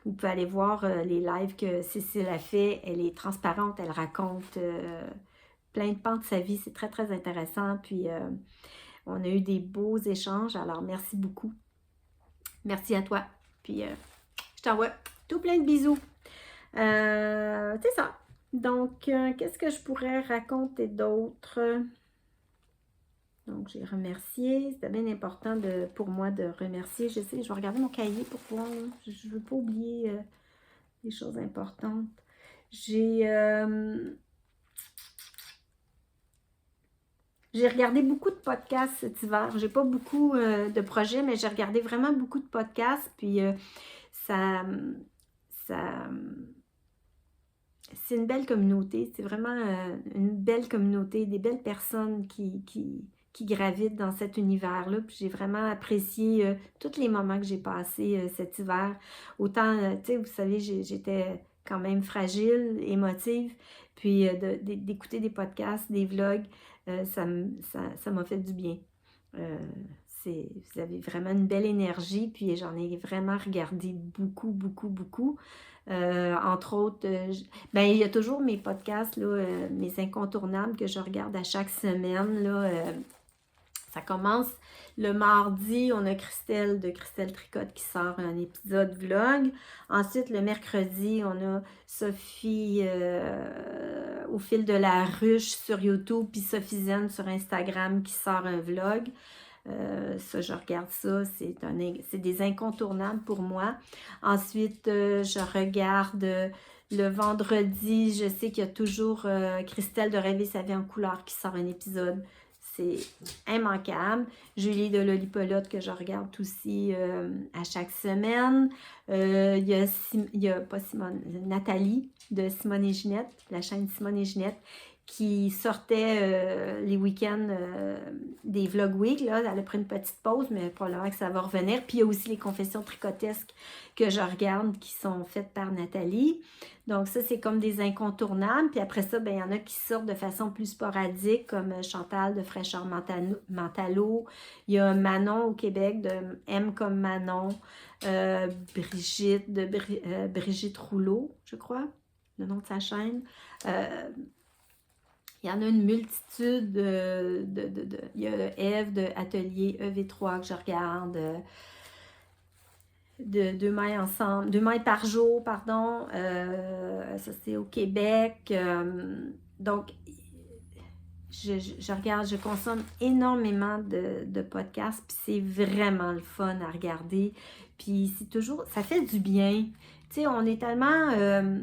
vous pouvez aller voir les lives que Cécile a fait. Elle est transparente, elle raconte plein de pans de sa vie. C'est très, très intéressant. Puis, on a eu des beaux échanges. Alors, merci beaucoup. Merci à toi. Puis, je t'envoie tout plein de bisous. C'est ça. Donc, qu'est-ce que je pourrais raconter d'autre? Donc, j'ai remercié. C'était bien important pour moi de remercier. Je sais, je vais regarder mon cahier pour voir. Je ne veux pas oublier des choses importantes. J'ai regardé beaucoup de podcasts cet hiver. J'ai pas beaucoup de projets, mais j'ai regardé vraiment beaucoup de podcasts. Puis, ça c'est une belle communauté. C'est vraiment une belle communauté, des belles personnes qui gravitent dans cet univers-là. Puis j'ai vraiment apprécié tous les moments que j'ai passés cet hiver. Autant, tu sais, vous savez, j'étais quand même fragile, émotive. Puis d'écouter des podcasts, des vlogs, ça m'a fait du bien. Vous avez vraiment une belle énergie, puis j'en ai vraiment regardé beaucoup, beaucoup, beaucoup. Entre autres, ben, il y a toujours mes podcasts, là, mes incontournables que je regarde à chaque semaine. Là, ça commence le mardi, on a Christelle de Christelle Tricotte qui sort un épisode vlog. Ensuite, le mercredi, on a Sophie au fil de la ruche sur YouTube, puis Sophie Zen sur Instagram qui sort un vlog. Ça, je regarde ça, c'est des incontournables pour moi. Ensuite, je regarde le vendredi, je sais qu'il y a toujours Christelle de Rêver sa vie en couleur qui sort un épisode. C'est immanquable. Julie de Lolipolote que je regarde aussi à chaque semaine. Il y a pas Simone, Nathalie de Simone et Ginette, la chaîne Simone et Ginette, qui sortait les week-ends des Vlog Week. Là. Elle a pris une petite pause, mais probablement que ça va revenir. Puis il y a aussi les confessions tricotesques que je regarde qui sont faites par Nathalie. Donc ça, c'est comme des incontournables. Puis après ça, ben, il y en a qui sortent de façon plus sporadique, comme Chantal de Fraîcheur Mentalo. Il y a Manon au Québec de M comme Manon. Brigitte de Brigitte Rouleau, je crois, le nom de sa chaîne. Il y en a une multitude il y a Eve de Atelier EV3 que je regarde, de 2 mailles ensemble, 2 mailles par jour, pardon. Ça, c'est au Québec. Donc, je regarde, je consomme énormément de podcasts, puis c'est vraiment le fun à regarder. Puis c'est toujours, ça fait du bien. Tu sais, on est tellement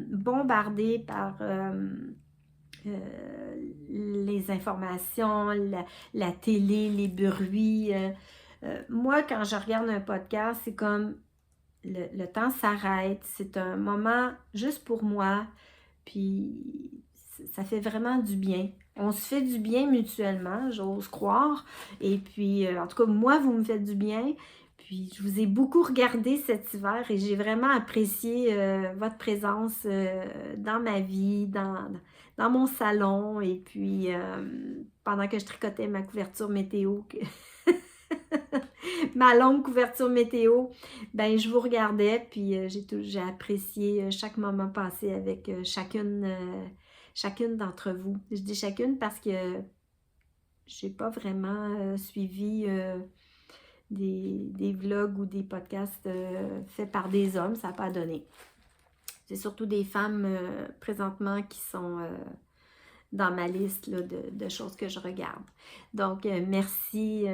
bombardé par les informations, la télé, les bruits. Moi, quand je regarde un podcast, c'est comme le temps s'arrête. C'est un moment juste pour moi. Puis ça fait vraiment du bien. On se fait du bien mutuellement, j'ose croire. Et puis, en tout cas, moi, vous me faites du bien. Puis, je vous ai beaucoup regardé cet hiver et j'ai vraiment apprécié votre présence dans ma vie, dans mon salon. Et puis, pendant que je tricotais ma couverture météo, ma longue couverture météo, ben je vous regardais. Puis, j'ai apprécié chaque moment passé avec chacune d'entre vous. Je dis chacune parce que j'ai pas vraiment suivi des vlogs ou des podcasts faits par des hommes, ça n'a pas donné. C'est surtout des femmes présentement qui sont dans ma liste là, de choses que je regarde. Donc, merci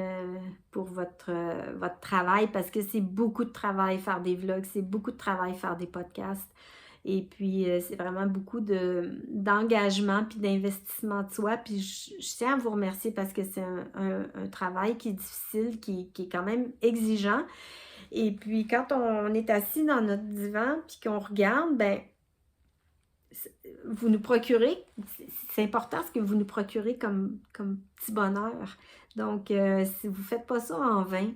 pour votre travail parce que c'est beaucoup de travail faire des vlogs, c'est beaucoup de travail faire des podcasts. Et puis, c'est vraiment beaucoup d'engagement puis d'investissement de soi. Puis, je tiens à vous remercier parce que c'est un travail qui est difficile, qui est quand même exigeant. Et puis, quand on est assis dans notre divan puis qu'on regarde, ben vous nous procurez, c'est important ce que vous nous procurez comme petit bonheur. Donc, si vous ne faites pas ça en vain,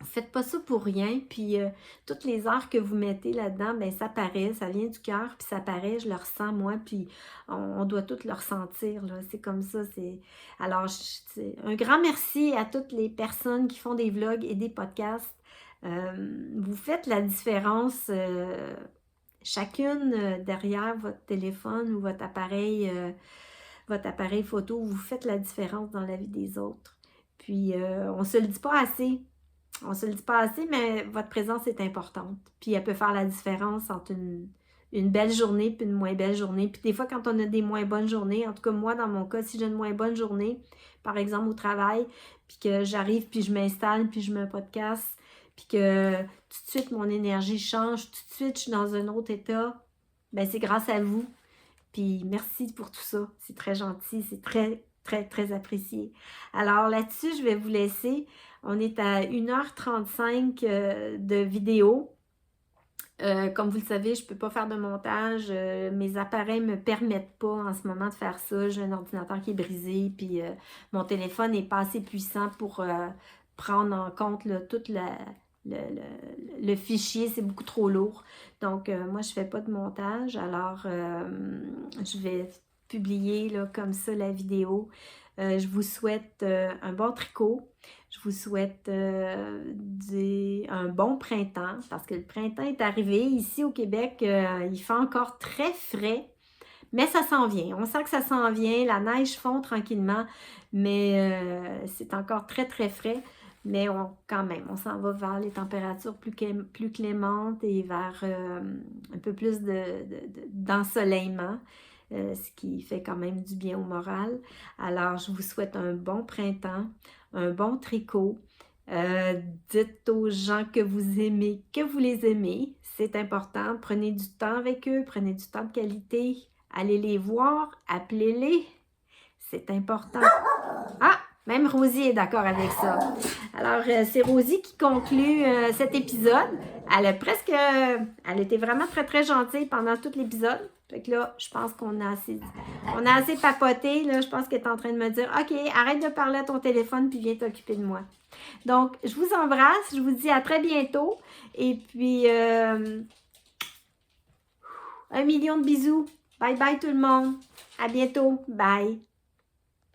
Faites pas ça pour rien, puis toutes les heures que vous mettez là-dedans, ben ça paraît, ça vient du cœur, puis ça paraît, je le ressens moi, puis on doit tous le ressentir, là, c'est comme ça, c'est... Alors, un grand merci à toutes les personnes qui font des vlogs et des podcasts. Vous faites la différence, chacune derrière votre téléphone ou votre appareil photo, vous faites la différence dans la vie des autres. Puis, on se le dit pas assez. On ne se le dit pas assez, mais votre présence est importante. Puis elle peut faire la différence entre une belle journée puis une moins belle journée. Puis des fois, quand on a des moins bonnes journées, en tout cas moi, dans mon cas, si j'ai une moins bonne journée, par exemple au travail, puis que j'arrive, puis je m'installe, puis je mets un podcast, puis que tout de suite, mon énergie change, tout de suite, je suis dans un autre état, ben c'est grâce à vous. Puis merci pour tout ça. C'est très gentil, c'est très, très, très apprécié. Alors là-dessus, je vais vous laisser. On est à 1h35 de vidéo. Comme vous le savez, je ne peux pas faire de montage. Mes appareils ne me permettent pas en ce moment de faire ça. J'ai un ordinateur qui est brisé, puis mon téléphone n'est pas assez puissant pour prendre en compte là, tout le fichier. C'est beaucoup trop lourd. Donc, moi, je ne fais pas de montage. Alors, je vais publier là, comme ça la vidéo. Je vous souhaite un bon tricot. Je vous souhaite un bon printemps parce que le printemps est arrivé. Ici au Québec, il fait encore très frais, mais ça s'en vient. On sent que ça s'en vient. La neige fond tranquillement, mais c'est encore très, très frais. Mais quand même, on s'en va vers les températures plus clémentes et vers un peu plus d'ensoleillement. Ce qui fait quand même du bien au moral. Alors, je vous souhaite un bon printemps, un bon tricot. Dites aux gens que vous aimez, que vous les aimez. C'est important. Prenez du temps avec eux, prenez du temps de qualité. Allez les voir, appelez-les. C'est important. Ah! Même Rosie est d'accord avec ça. Alors, c'est Rosie qui conclut cet épisode. Elle était vraiment très, très gentille pendant tout l'épisode. Fait que là, je pense qu'on a assez papoté. Là, je pense qu'elle est en train de me dire, OK, arrête de parler à ton téléphone puis viens t'occuper de moi. Donc, je vous embrasse. Je vous dis à très bientôt. Et puis, 1 million de bisous. Bye bye tout le monde. À bientôt. Bye.